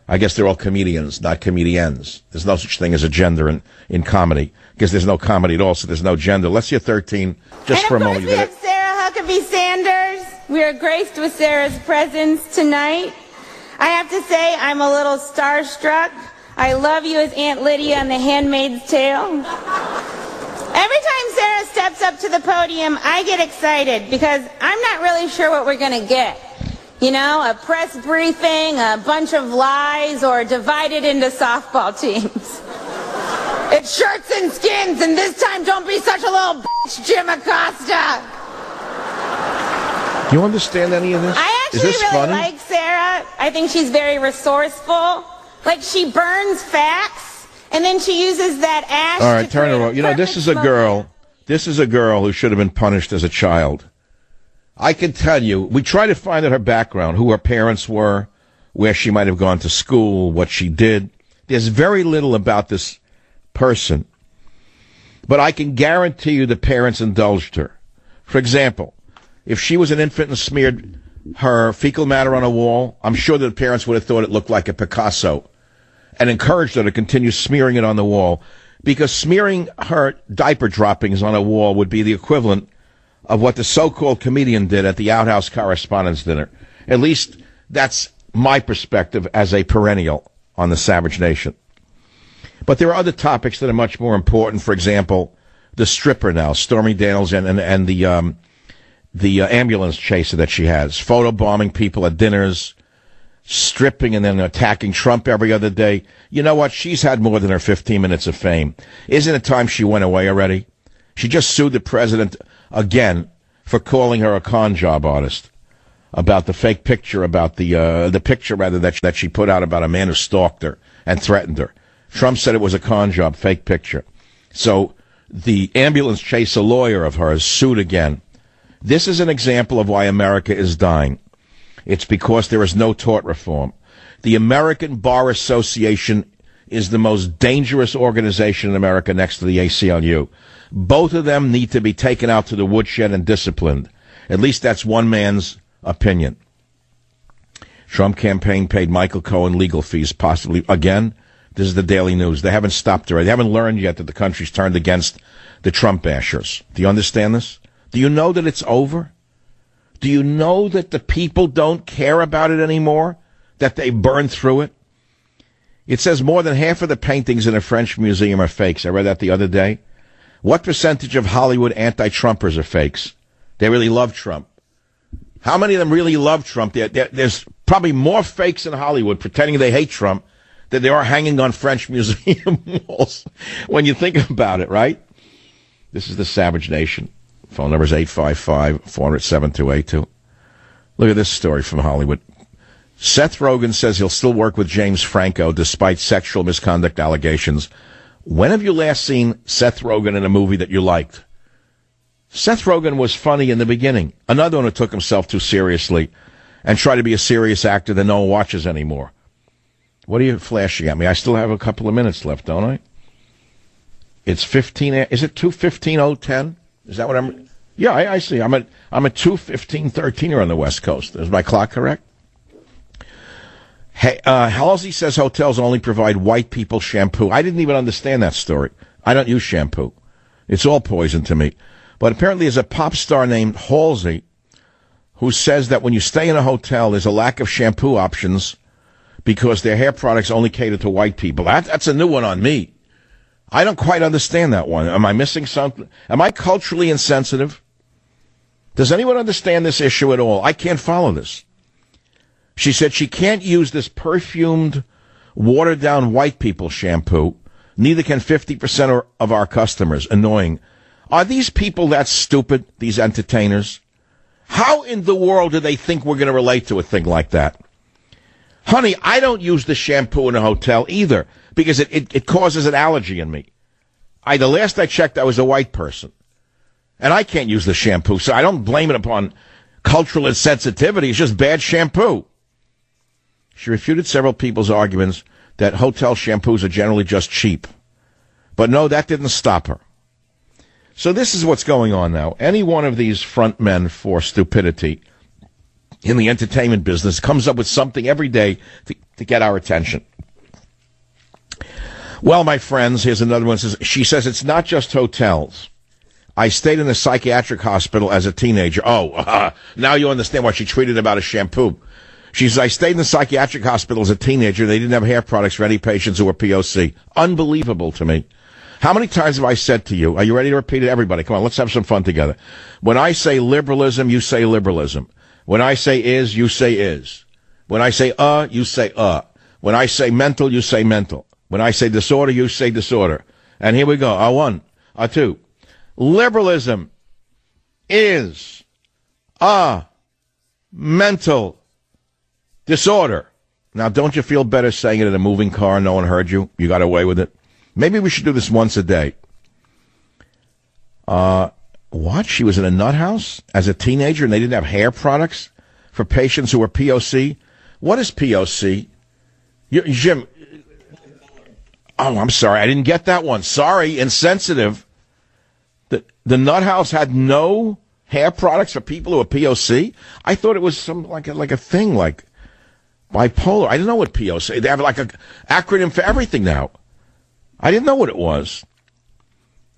I guess they're all comedians, not comedians. There's no such thing as a gender in comedy, because there's no comedy at all, so there's no gender. Let's hear 13, just for a moment. And of course we have Sarah Huckabee Sanders. We are graced with Sarah's presence tonight. I have to say, I'm a little starstruck. I love you as Aunt Lydia on The Handmaid's Tale. Every time Sarah steps up to the podium, I get excited because I'm not really sure what we're going to get. You know, a press briefing, a bunch of lies, or divided into softball teams. It's shirts and skins, and this time don't be such a little bitch, Jim Acosta. Do you understand any of this? I actually really like Sarah. I think she's very resourceful. Like, she burns facts, and then she uses that ash. All right, turn around. You know, this is a girl. This is a girl who should have been punished as a child. I can tell you, we try to find out her background, who her parents were, where she might have gone to school, what she did. There's very little about this person. But I can guarantee you the parents indulged her. For example, if she was an infant and smeared her fecal matter on a wall, I'm sure that the parents would have thought it looked like a Picasso and encouraged her to continue smearing it on the wall, because smearing her diaper droppings on a wall would be the equivalent of what the so-called comedian did at the Outhouse Correspondents' Dinner. At least that's my perspective as a perennial on the Savage Nation. But there are other topics that are much more important. For example, the stripper now, Stormy Daniels, and the ambulance chaser that she has, photobombing people at dinners, stripping and then attacking Trump every other day. You know what? She's had more than her 15 minutes of fame. Isn't it time she went away already? She just sued the president again for calling her a con job artist about the fake picture, about the picture rather that she put out about a man who stalked her and threatened her. Trump said it was a con job, fake picture. So the ambulance chaser lawyer of hers sued again. This is an example of why America is dying. It's because there is no tort reform. The American Bar Association is the most dangerous organization in America next to the ACLU. Both of them need to be taken out to the woodshed and disciplined. At least that's one man's opinion. Trump campaign paid Michael Cohen legal fees, possibly. Again, this is the Daily News. They haven't stopped her. They haven't learned yet that the country's turned against the Trump bashers. Do you understand this? Do you know that it's over? Do you know that the people don't care about it anymore? That they burned through it? It says more than half of the paintings in a French museum are fakes. I read that the other day. What percentage of Hollywood anti-Trumpers are fakes? They really love Trump. How many of them really love Trump? There's probably more fakes in Hollywood pretending they hate Trump than there are hanging on French museum walls when you think about it, right? This is the Savage Nation. Phone number is 855-400-7282. Look at this story from Hollywood. Seth Rogen says he'll still work with James Franco despite sexual misconduct allegations. When have you last seen Seth Rogen in a movie that you liked? Seth Rogen was funny in the beginning. Another one who took himself too seriously and tried to be a serious actor that no one watches anymore. What are you flashing at me? I still have a couple of minutes left, don't I? It's 15. Is it 2:15:10? Is that what I'm? Yeah, I see. I'm at 2:15:13 here on the West Coast. Is my clock correct? Hey, Halsey says hotels only provide white people shampoo. I didn't even understand that story. I don't use shampoo. It's all poison to me. But apparently there's a pop star named Halsey who says that when you stay in a hotel, there's a lack of shampoo options because their hair products only cater to white people. That's a new one on me. I don't quite understand that one. Am I missing something? Am I culturally insensitive? Does anyone understand this issue at all? I can't follow this. She said she can't use this perfumed, watered-down white people shampoo. Neither can 50% of our customers. Annoying. Are these people that stupid, these entertainers? How in the world do they think we're going to relate to a thing like that? Honey, I don't use the shampoo in a hotel either because it causes an allergy in me. The last I checked, I was a white person. And I can't use the shampoo, so I don't blame it upon cultural insensitivity. It's just bad shampoo. She refuted several people's arguments that hotel shampoos are generally just cheap. But no, that didn't stop her. So this is what's going on now. Any one of these front men for stupidity in the entertainment business comes up with something every day to get our attention. Well, my friends, here's another one. She says it's not just hotels. I stayed in a psychiatric hospital as a teenager. Now you understand why she tweeted about a shampoo. She says, I stayed in the psychiatric hospital as a teenager. They didn't have hair products for any patients who were POC. Unbelievable to me. How many times have I said to you, are you ready to repeat it? Everybody, come on, let's have some fun together. When I say liberalism, you say liberalism. When I say is, you say is. When I say you say When I say mental, you say mental. When I say disorder, you say disorder. And here we go. One, two. Liberalism is a mental disorder. Now, don't you feel better saying it in a moving car? No one heard you. You got away with it. Maybe we should do this once a day. What? She was in a nut house as a teenager and they didn't have hair products for patients who were POC? What is POC? Jim. Oh, I'm sorry. I didn't get that one. Sorry. Insensitive. The nut house had no hair products for people who are POC? I thought it was some like a thing like bipolar. I didn't know what POC. They have like an acronym for everything now. I didn't know what it was.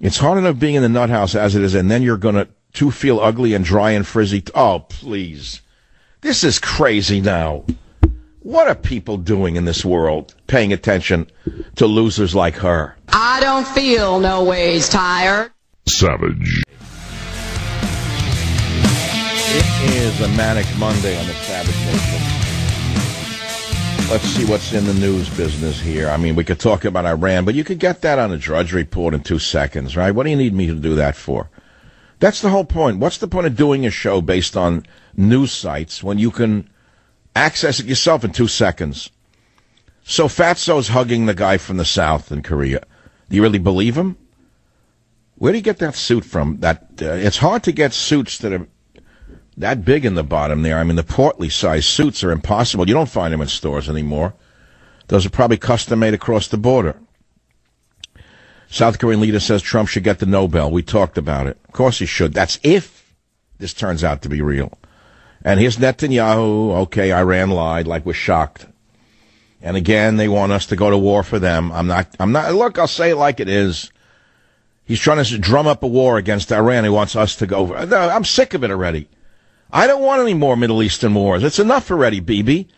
It's hard enough being in the nut house as it is, and then you're going to feel ugly and dry and frizzy. Oh, please. This is crazy now. What are people doing in this world paying attention to losers like her? I don't feel no ways tired. Savage. It is a manic Monday on the Savage Nation. Let's see what's in the news business here. I mean, we could talk about Iran, but you could get that on a Drudge Report in 2 seconds, right? What do you need me to do that for? That's the whole point. What's the point of doing a show based on news sites when you can access it yourself in 2 seconds? So Fatso's hugging the guy from the South in Korea. Do you really believe him? Where do you get that suit from? It's hard to get suits that are that big in the bottom there. I mean, the portly size suits are impossible. You don't find them in stores anymore. Those are probably custom made across the border. South Korean leader says Trump should get the Nobel. We talked about it. Of course he should. That's if this turns out to be real. And here's Netanyahu. Okay, Iran lied, like we're shocked. And again, they want us to go to war for them. I'm not, look, I'll say it like it is. He's trying to drum up a war against Iran. He wants us to go. I'm sick of it already. I don't want any more Middle Eastern wars. It's enough already, BB.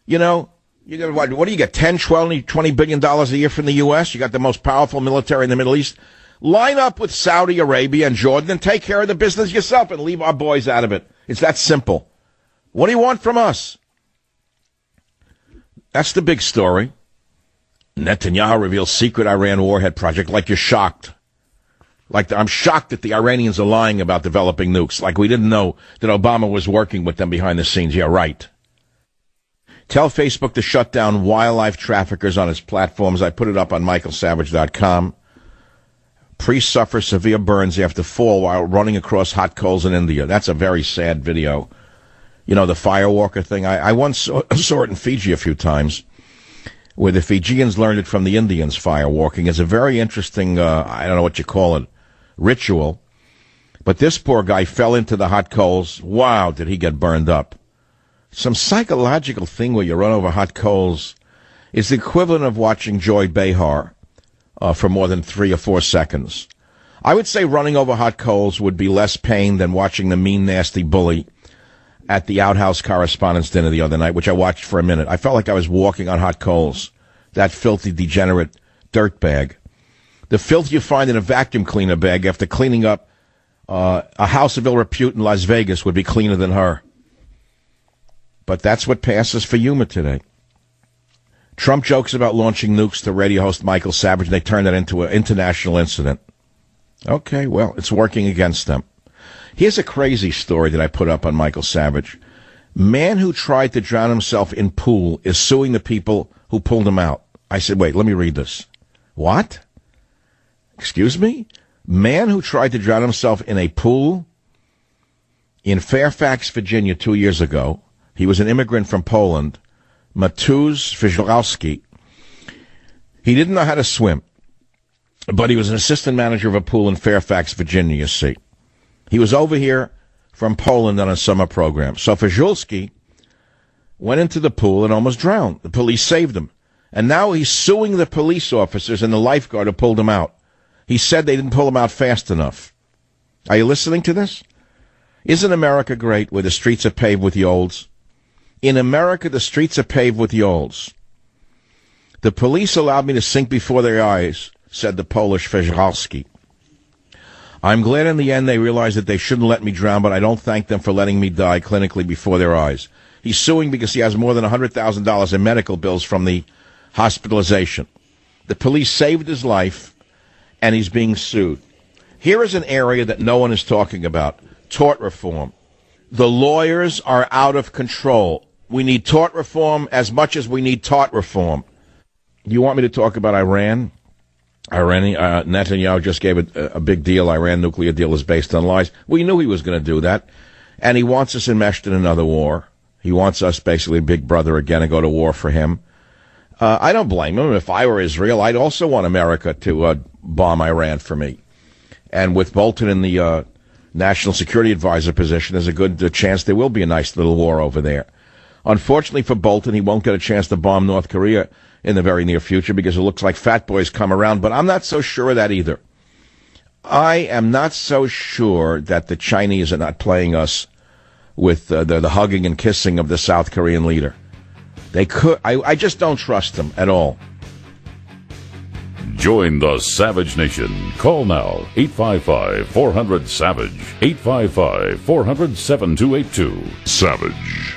You know, you got what do you get, 10, 12, $20 billion a year from the U.S.? You got the most powerful military in the Middle East. Line up with Saudi Arabia and Jordan and take care of the business yourself and leave our boys out of it. It's that simple. What do you want from us? That's the big story. Netanyahu reveals secret Iran warhead project. Like you're shocked. I'm shocked that the Iranians are lying about developing nukes. Like we didn't know that Obama was working with them behind the scenes. Yeah, right. Tell Facebook to shut down wildlife traffickers on its platforms. I put it up on michaelsavage.com. Priest suffers severe burns after fall while running across hot coals in India. That's a very sad video. You know, the firewalker thing. I once saw it in Fiji a few times, where the Fijians learned it from the Indians, firewalking. It's a very interesting, I don't know what you call it, ritual. But this poor guy fell into the hot coals. Wow, did he get burned up. some psychological thing where you run over hot coals is the equivalent of watching Joy Behar for more than 3 or 4 seconds. I would say running over hot coals would be less pain than watching the mean, nasty bully at the Outhouse Correspondents' Dinner the other night, which I watched for a minute. I felt like I was walking on hot coals. That filthy, degenerate dirtbag. The filth you find in a vacuum cleaner bag after cleaning up a house of ill repute in Las Vegas would be cleaner than her. But that's what passes for humor today. Trump jokes about launching nukes to radio host Michael Savage, and they turn that into an international incident. Okay, well, it's working against them. Here's a crazy story that I put up on Michael Savage. Man who tried to drown himself in pool is suing the people who pulled him out. I said, wait, let me read this. What? Excuse me? Man who tried to drown himself in a pool in Fairfax, Virginia 2 years ago. He was an immigrant from Poland. Mateusz Fijlowski. He didn't know how to swim, but he was an assistant manager of a pool in Fairfax, Virginia, you see. He was over here from Poland on a summer program. So Fijlowski went into the pool and almost drowned. The police saved him. And now he's suing the police officers and the lifeguard who pulled him out. He said they didn't pull him out fast enough. Are you listening to this? Isn't America great where the streets are paved with yolds? In America, the streets are paved with yolds. The police allowed me to sink before their eyes, said the Polish Fijlowski. I'm glad in the end they realized that they shouldn't let me drown, but I don't thank them for letting me die clinically before their eyes. He's suing because he has more than $100,000 in medical bills from the hospitalization. The police saved his life, and he's being sued. Here is an area that no one is talking about, tort reform. The lawyers are out of control. We need tort reform as much as we need tort reform. You want me to talk about Iran? Netanyahu just gave a big deal. Iran nuclear deal is based on lies. We knew he was going to do that. And he wants us enmeshed in another war. He wants us basically big brother again and go to war for him. I don't blame him. If I were Israel, I'd also want America to bomb Iran for me. And with Bolton in the National Security Advisor position, there's a good chance there will be a nice little war over there. Unfortunately for Bolton, he won't get a chance to bomb North Korea in the very near future because it looks like Fat Boy's come around, but I'm not so sure of that either. I am not so sure that the Chinese are not playing us with the hugging and kissing of the South Korean leader. They could. I just don't trust them at all. Join the Savage Nation. Call now, 855-400-SAVAGE, 855-400-7282. Savage.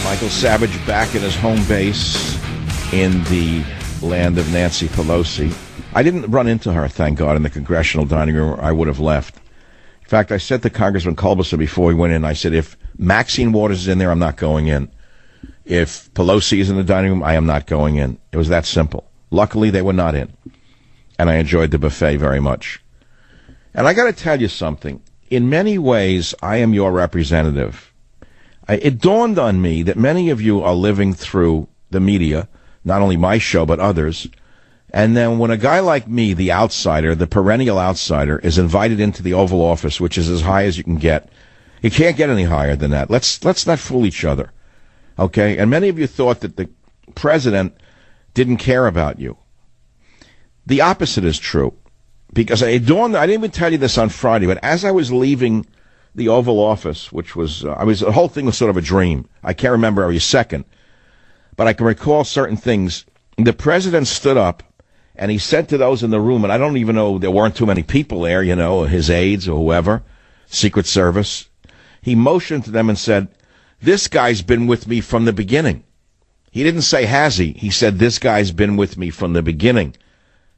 Michael Savage back in his home base in the land of Nancy Pelosi. I didn't run into her, thank God, in the congressional dining room. I would have left. In fact, I said to Congressman Culberson before we went in, I said, if Maxine Waters is in there, I'm not going in. If Pelosi is in the dining room, I am not going in. It was that simple. Luckily, they were not in. And I enjoyed the buffet very much. And I got to tell you something. In many ways, I am your representative. It dawned on me that many of you are living through the media, not only my show, but others. And then when a guy like me, the outsider, the perennial outsider, is invited into the Oval Office, which is as high as you can get, you can't get any higher than that. Let's not fool each other. Okay? And many of you thought that the president didn't care about you. The opposite is true. Because it dawned, I didn't even tell you this on Friday, but as I was leaving the Oval Office, which was, the whole thing was sort of a dream. I can't remember every second, but I can recall certain things. The president stood up and he said to those in the room, and I don't even know, there weren't too many people there, you know, his aides or whoever, Secret Service. He motioned to them and said, this guy's been with me from the beginning. He didn't say, has he? He said, this guy's been with me from the beginning.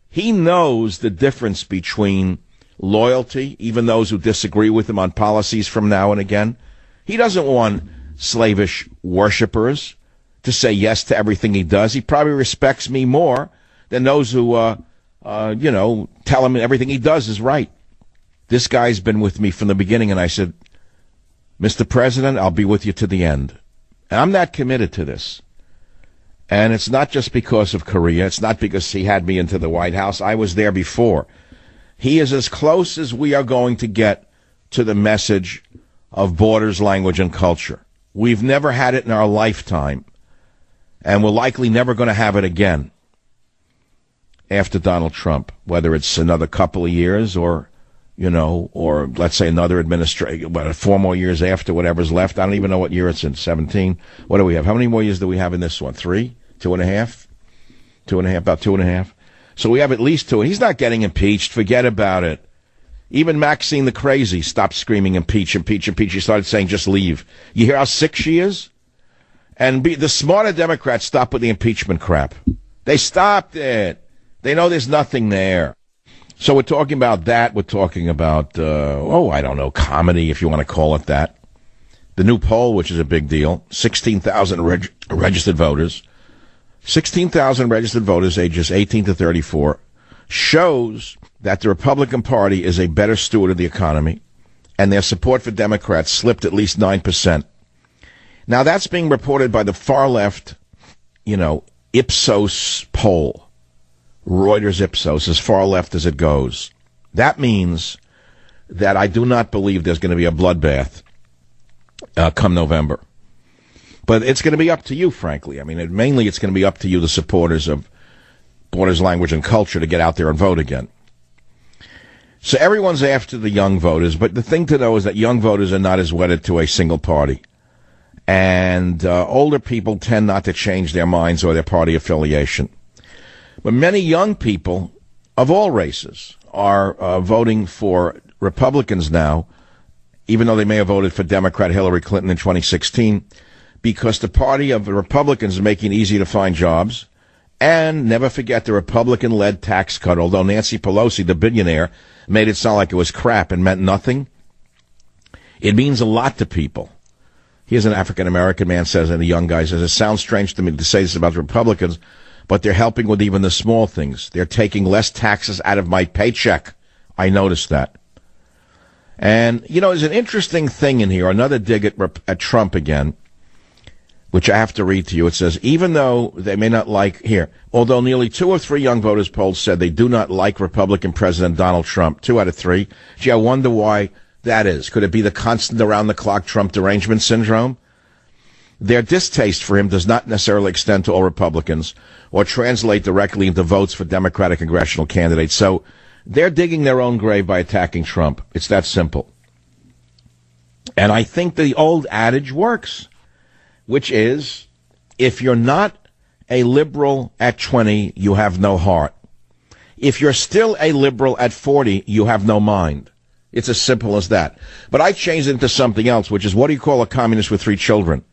He knows the difference between loyalty, even those who disagree with him on policies from now and again. He doesn't want slavish worshipers to say yes to everything he does. He probably respects me more than those who, tell him everything he does is right. This guy's been with me from the beginning, and I said, Mr. President, I'll be with you to the end. And I'm not committed to this. And it's not just because of Korea. It's not because he had me into the White House. I was there before. He is as close as we are going to get to the message of borders, language, and culture. We've never had it in our lifetime, and we're likely never going to have it again after Donald Trump, whether it's another couple of years or, or let's say another administration, 4 more years after whatever's left. I don't even know what year it's in, 17. What do we have? How many more years do we have in this one? 3? 2.5? 2.5, about 2.5. So we have at least 2. He's not getting impeached. Forget about it. Even Maxine the Crazy stopped screaming, impeach, impeach, impeach. She started saying, just leave. You hear how sick she is? And the smarter Democrats stopped with the impeachment crap. They stopped it. They know there's nothing there. So we're talking about that. We're talking about, I don't know, comedy, if you want to call it that. The new poll, which is a big deal, 16,000 registered voters. 16,000 registered voters ages 18 to 34 shows that the Republican Party is a better steward of the economy, and their support for Democrats slipped at least 9%. Now, that's being reported by the far left, Ipsos poll. Reuters Ipsos, as far left as it goes. That means that I do not believe there's going to be a bloodbath come November. But it's going to be up to you, frankly. I mean, mainly it's going to be up to you, the supporters of Borders, Language, and Culture, to get out there and vote again. So everyone's after the young voters, but the thing to know is that young voters are not as wedded to a single party. And older people tend not to change their minds or their party affiliation. But many young people of all races are voting for Republicans now, even though they may have voted for Democrat Hillary Clinton in 2016, because the party of the Republicans is making it easy to find jobs. And never forget the Republican-led tax cut, although Nancy Pelosi, the billionaire, made it sound like it was crap and meant nothing. It means a lot to people. Here's an African-American man says, and a young guy says, it sounds strange to me to say this about the Republicans, but they're helping with even the small things. They're taking less taxes out of my paycheck. I noticed that. And, there's an interesting thing in here, another dig at Trump again, which I have to read to you. It says, even though they may not although nearly 2 or 3 young voters polled said they do not like Republican President Donald Trump, 2 out of 3. Gee, I wonder why that is. Could it be the constant around-the-clock Trump derangement syndrome? Their distaste for him does not necessarily extend to all Republicans or translate directly into votes for Democratic congressional candidates. So they're digging their own grave by attacking Trump. It's that simple. And I think the old adage works, which is, if you're not a liberal at 20, you have no heart. If you're still a liberal at 40, you have no mind. It's as simple as that. But I changed it into something else, which is, what do you call a communist with 3 children?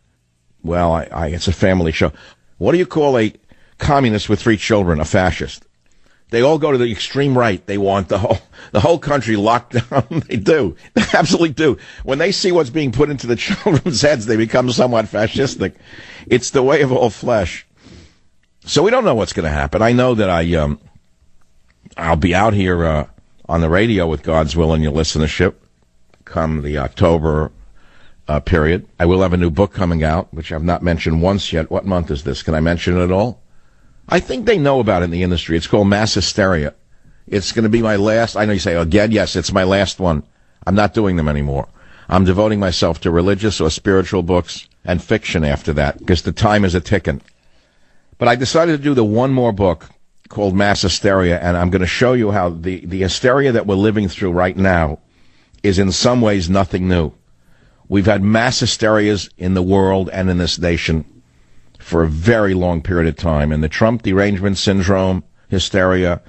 Well, it's a family show. What do you call a communist with 3 children? A fascist. They all go to the extreme right. They want the whole country locked down. They do. They absolutely do. When they see what's being put into the children's heads, they become somewhat fascistic. It's the way of all flesh. So we don't know what's going to happen. I know that I'll be out here on the radio with God's will and your listenership come the October period. I will have a new book coming out, which I've not mentioned once yet. What month is this? Can I mention it at all? I think they know about it in the industry. It's called Mass Hysteria. It's going to be my last. I know you say, again, yes, it's my last one. I'm not doing them anymore. I'm devoting myself to religious or spiritual books and fiction after that, because the time is a-ticking. But I decided to do the one more book called Mass Hysteria, and I'm going to show you how the hysteria that we're living through right now is in some ways nothing new. We've had mass hysterias in the world and in this nation for a very long period of time. And the Trump derangement syndrome hysteria,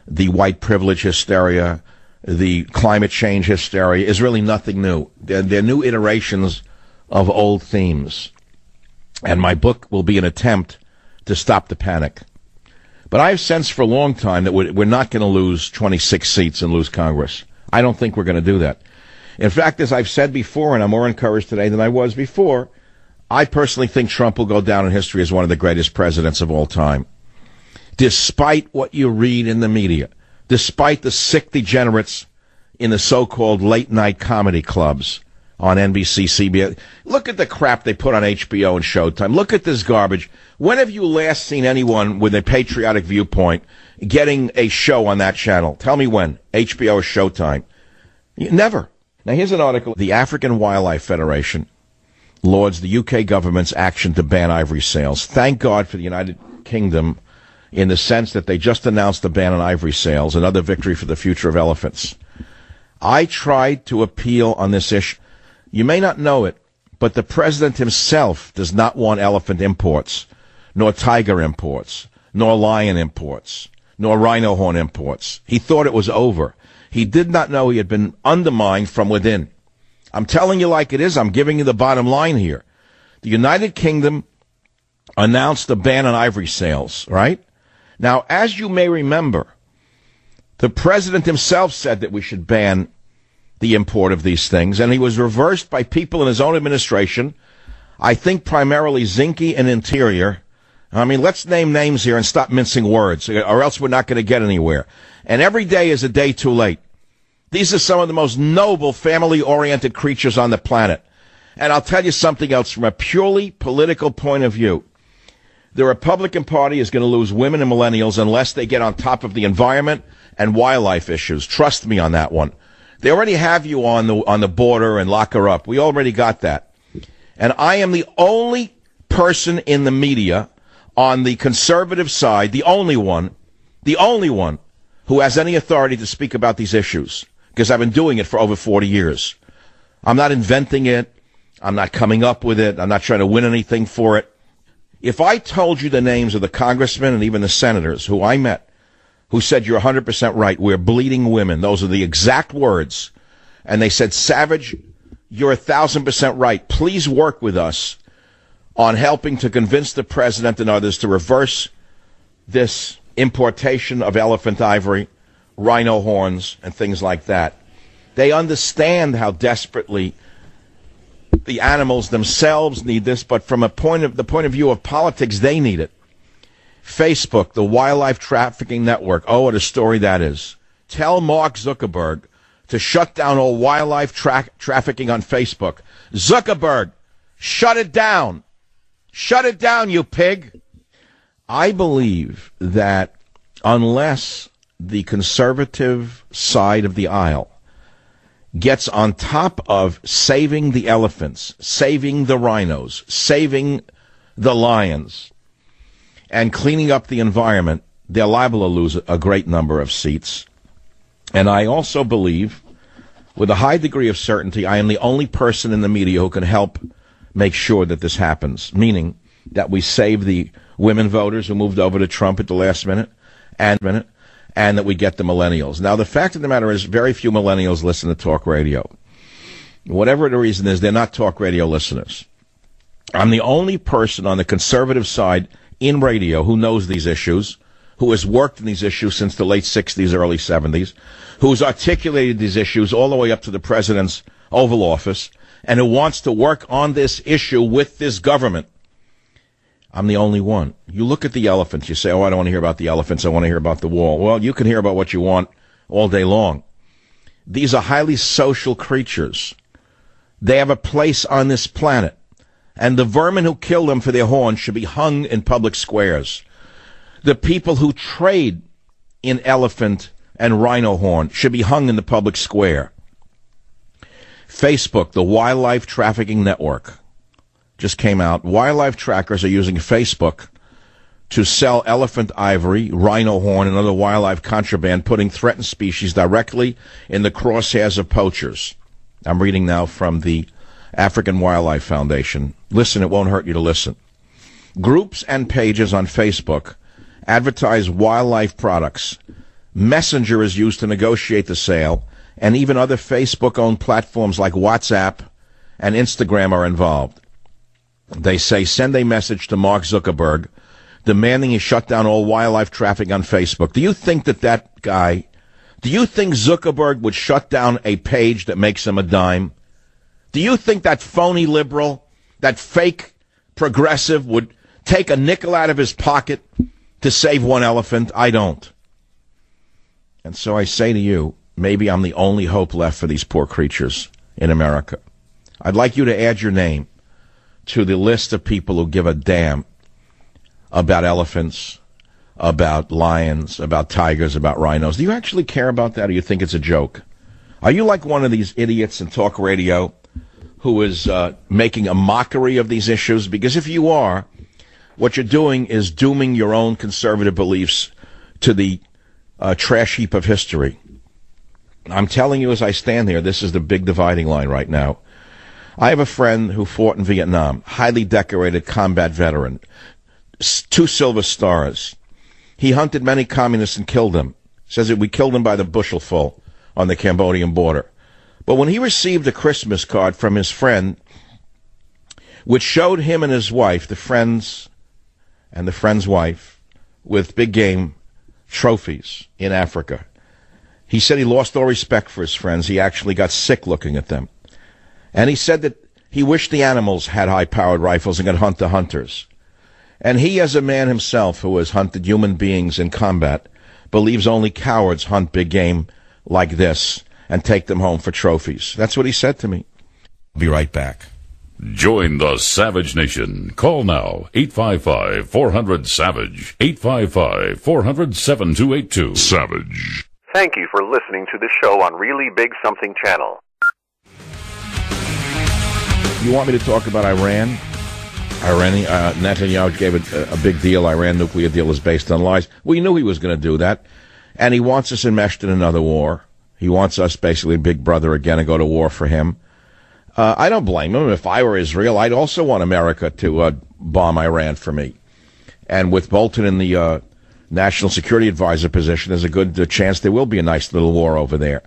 the white privilege hysteria, the climate change hysteria is really nothing new. They're new iterations of old themes. And my book will be an attempt to stop the panic. But I've sensed for a long time that we're not going to lose 26 seats and lose Congress. I don't think we're going to do that. In fact, as I've said before, and I'm more encouraged today than I was before, I personally think Trump will go down in history as one of the greatest presidents of all time. Despite what you read in the media, despite the sick degenerates in the so-called late-night comedy clubs on NBC, CBS. Look at the crap they put on HBO and Showtime. Look at this garbage. When have you last seen anyone with a patriotic viewpoint getting a show on that channel? Tell me when. HBO or Showtime. Never. Now, here's an article. The African Wildlife Federation lauds the UK government's action to ban ivory sales. Thank God for the United Kingdom in the sense that they just announced the ban on ivory sales, another victory for the future of elephants. I tried to appeal on this issue. You may not know it, but the president himself does not want elephant imports, nor tiger imports, nor lion imports, nor rhino horn imports. He thought it was over. He did not know he had been undermined from within. I'm telling you like it is. I'm giving you the bottom line here. The United Kingdom announced a ban on ivory sales, right? Now, as you may remember, the president himself said that we should ban the import of these things, and he was reversed by people in his own administration, I think primarily Zinke and Interior. I mean, let's name names here and stop mincing words, or else we're not going to get anywhere. And every day is a day too late. These are some of the most noble, family-oriented creatures on the planet. And I'll tell you something else from a purely political point of view. The Republican Party is going to lose women and millennials unless they get on top of the environment and wildlife issues. Trust me on that one. They already have you on the border and lock her up. We already got that. And I am the only person in the media on the conservative side, the only one who has any authority to speak about these issues, because I've been doing it for over 40 years. I'm not inventing it. I'm not coming up with it. I'm not trying to win anything for it. If I told you the names of the congressmen and even the senators who I met, who said, you're 100% right, we're bleeding women, those are the exact words, and they said, Savage, you're 1,000% right, please work with us on helping to convince the president and others to reverse this importation of elephant ivory, rhino horns, and things like that. They understand how desperately the animals themselves need this, but from the point of view of politics, they need it. Facebook, the wildlife trafficking network. Oh, what a story that is. Tell Mark Zuckerberg to shut down all wildlife trafficking on Facebook. Zuckerberg, shut it down. Shut it down, you pig. I believe that unless the conservative side of the aisle gets on top of saving the elephants, saving the rhinos, saving the lions, and cleaning up the environment, they're liable to lose a great number of seats. And I also believe, with a high degree of certainty, I am the only person in the media who can help make sure that this happens, meaning that we save the women voters who moved over to Trump at the last minute, and that we get the millennials. Now, the fact of the matter is very few millennials listen to talk radio. Whatever the reason is, they're not talk radio listeners. I'm the only person on the conservative side in radio who knows these issues, who has worked in these issues since the late 60s, early 70s, who's articulated these issues all the way up to the president's Oval Office, and who wants to work on this issue with this government. I'm the only one. You look at the elephants, you say, oh, I don't want to hear about the elephants, I want to hear about the wall. Well, you can hear about what you want all day long. These are highly social creatures. They have a place on this planet. And the vermin who kill them for their horns should be hung in public squares. The people who trade in elephant and rhino horn should be hung in the public square. Facebook, the Wildlife Trafficking Network, just came out. Wildlife trackers are using Facebook to sell elephant ivory, rhino horn, and other wildlife contraband, putting threatened species directly in the crosshairs of poachers. I'm reading now from the African Wildlife Foundation. Listen, it won't hurt you to listen. Groups and pages on Facebook advertise wildlife products. Messenger is used to negotiate the sale, and even other Facebook-owned platforms like WhatsApp and Instagram are involved. They say, send a message to Mark Zuckerberg demanding he shut down all wildlife trafficking on Facebook. Do you think do you think Zuckerberg would shut down a page that makes him a dime? Do you think that phony liberal, that fake progressive would take a nickel out of his pocket to save one elephant? I don't. And so I say to you, maybe I'm the only hope left for these poor creatures in America. I'd like you to add your name to the list of people who give a damn about elephants, about lions, about tigers, about rhinos. Do you actually care about that, or do you think it's a joke? Are you like one of these idiots in talk radio who is making a mockery of these issues? Because if you are, what you're doing is dooming your own conservative beliefs to the trash heap of history. I'm telling you as I stand here, this is the big dividing line right now. I have a friend who fought in Vietnam, highly decorated combat veteran, 2 silver stars. He hunted many communists and killed them. Says that we killed them by the bushelful on the Cambodian border. But when he received a Christmas card from his friend, which showed him and his wife, the friends and the friend's wife, with big game trophies in Africa, he said he lost all respect for his friends. He actually got sick looking at them. And he said that he wished the animals had high-powered rifles and could hunt the hunters. And he, as a man himself who has hunted human beings in combat, believes only cowards hunt big game like this and take them home for trophies. That's what he said to me. I'll be right back. Join the Savage Nation. Call now, 855-400-SAVAGE, 855-400-7282. Savage. Thank you for listening to the show on Really Big Something Channel. You want me to talk about Iran? Netanyahu gave it a big deal. Iran nuclear deal is based on lies. We knew he was going to do that. And he wants us enmeshed in another war. He wants us basically big brother again and go to war for him. I don't blame him. If I were Israel, I'd also want America to bomb Iran for me. And with Bolton in the National Security Advisor position, there's a good chance there will be a nice little war over there.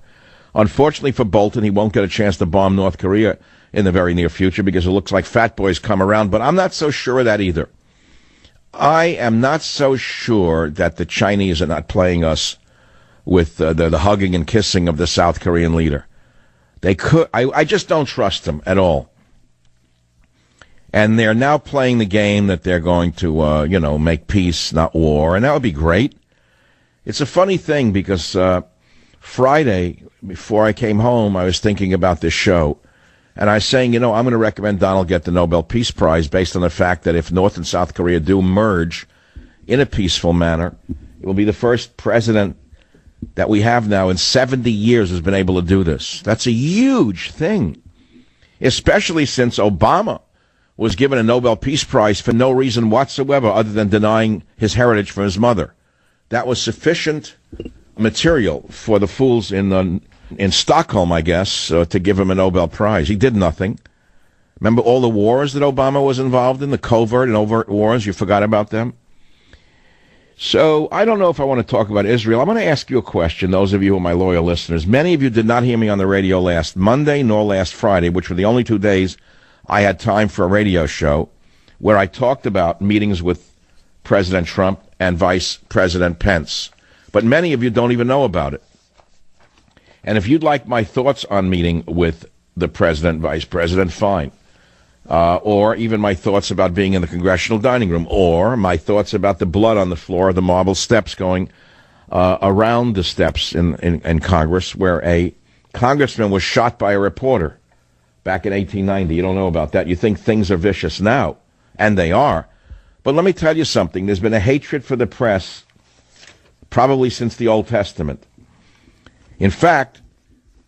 Unfortunately for Bolton, he won't get a chance to bomb North Korea in the very near future because it looks like fat boys come around. But I'm not so sure of that either. I am not so sure that the Chinese are not playing us with the hugging and kissing of the South Korean leader. They could. I just don't trust them at all. And they're now playing the game that they're going to, make peace, not war, and that would be great. It's a funny thing because Friday, before I came home, I was thinking about this show, and I was saying, I'm going to recommend Donald get the Nobel Peace Prize based on the fact that if North and South Korea do merge in a peaceful manner, it will be the first president that we have now in 70 years has been able to do this. That's a huge thing, especially since Obama was given a Nobel Peace Prize for no reason whatsoever other than denying his heritage from his mother. That was sufficient material for the fools in Stockholm, I guess, to give him a Nobel Prize. He did nothing. Remember all the wars that Obama was involved in, the covert and overt wars? You forgot about them? So I don't know if I want to talk about Israel. I'm going to ask you a question, those of you who are my loyal listeners. Many of you did not hear me on the radio last Monday nor last Friday, which were the only 2 days I had time for a radio show, where I talked about meetings with President Trump and Vice President Pence. But many of you don't even know about it. And if you'd like my thoughts on meeting with the President, Vice President, fine. Or even my thoughts about being in the congressional dining room, or my thoughts about the blood on the floor of the marble steps going around the steps in Congress, where a congressman was shot by a reporter back in 1890. You don't know about that. You think things are vicious now, and they are. But let me tell you something. There's been a hatred for the press probably since the Old Testament. In fact,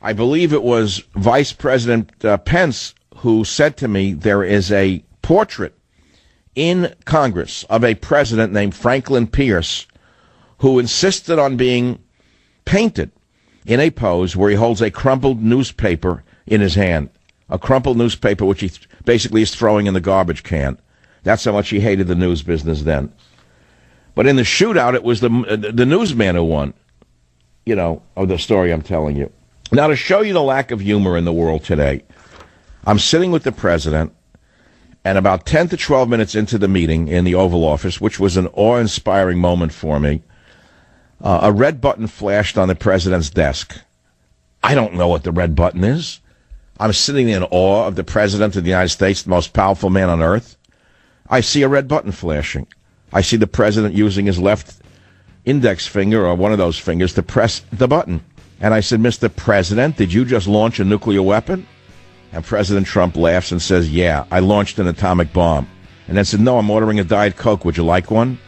I believe it was Vice President Pence who said to me there is a portrait in Congress of a president named Franklin Pierce who insisted on being painted in a pose where he holds a crumpled newspaper in his hand, a crumpled newspaper which he basically is throwing in the garbage can. That's how much he hated the news business then. But in the shootout, it was the newsman who won, of the story I'm telling you. Now, to show you the lack of humor in the world today, I'm sitting with the president, and about 10 to 12 minutes into the meeting in the Oval Office, which was an awe-inspiring moment for me, a red button flashed on the president's desk. I don't know what the red button is. I'm sitting in awe of the president of the United States, the most powerful man on earth. I see a red button flashing. I see the president using his left index finger or one of those fingers to press the button. And I said, Mr. President, did you just launch a nuclear weapon? And President Trump laughs and says, yeah, I launched an atomic bomb. And then said, no, I'm ordering a Diet Coke. Would you like one?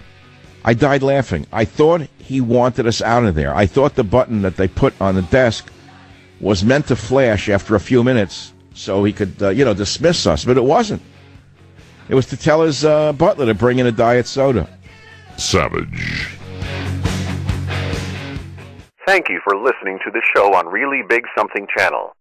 I died laughing. I thought he wanted us out of there. I thought the button that they put on the desk was meant to flash after a few minutes so he could, dismiss us, but it wasn't. It was to tell his butler to bring in a diet soda. Savage. Thank you for listening to the show on Really Big Something Channel.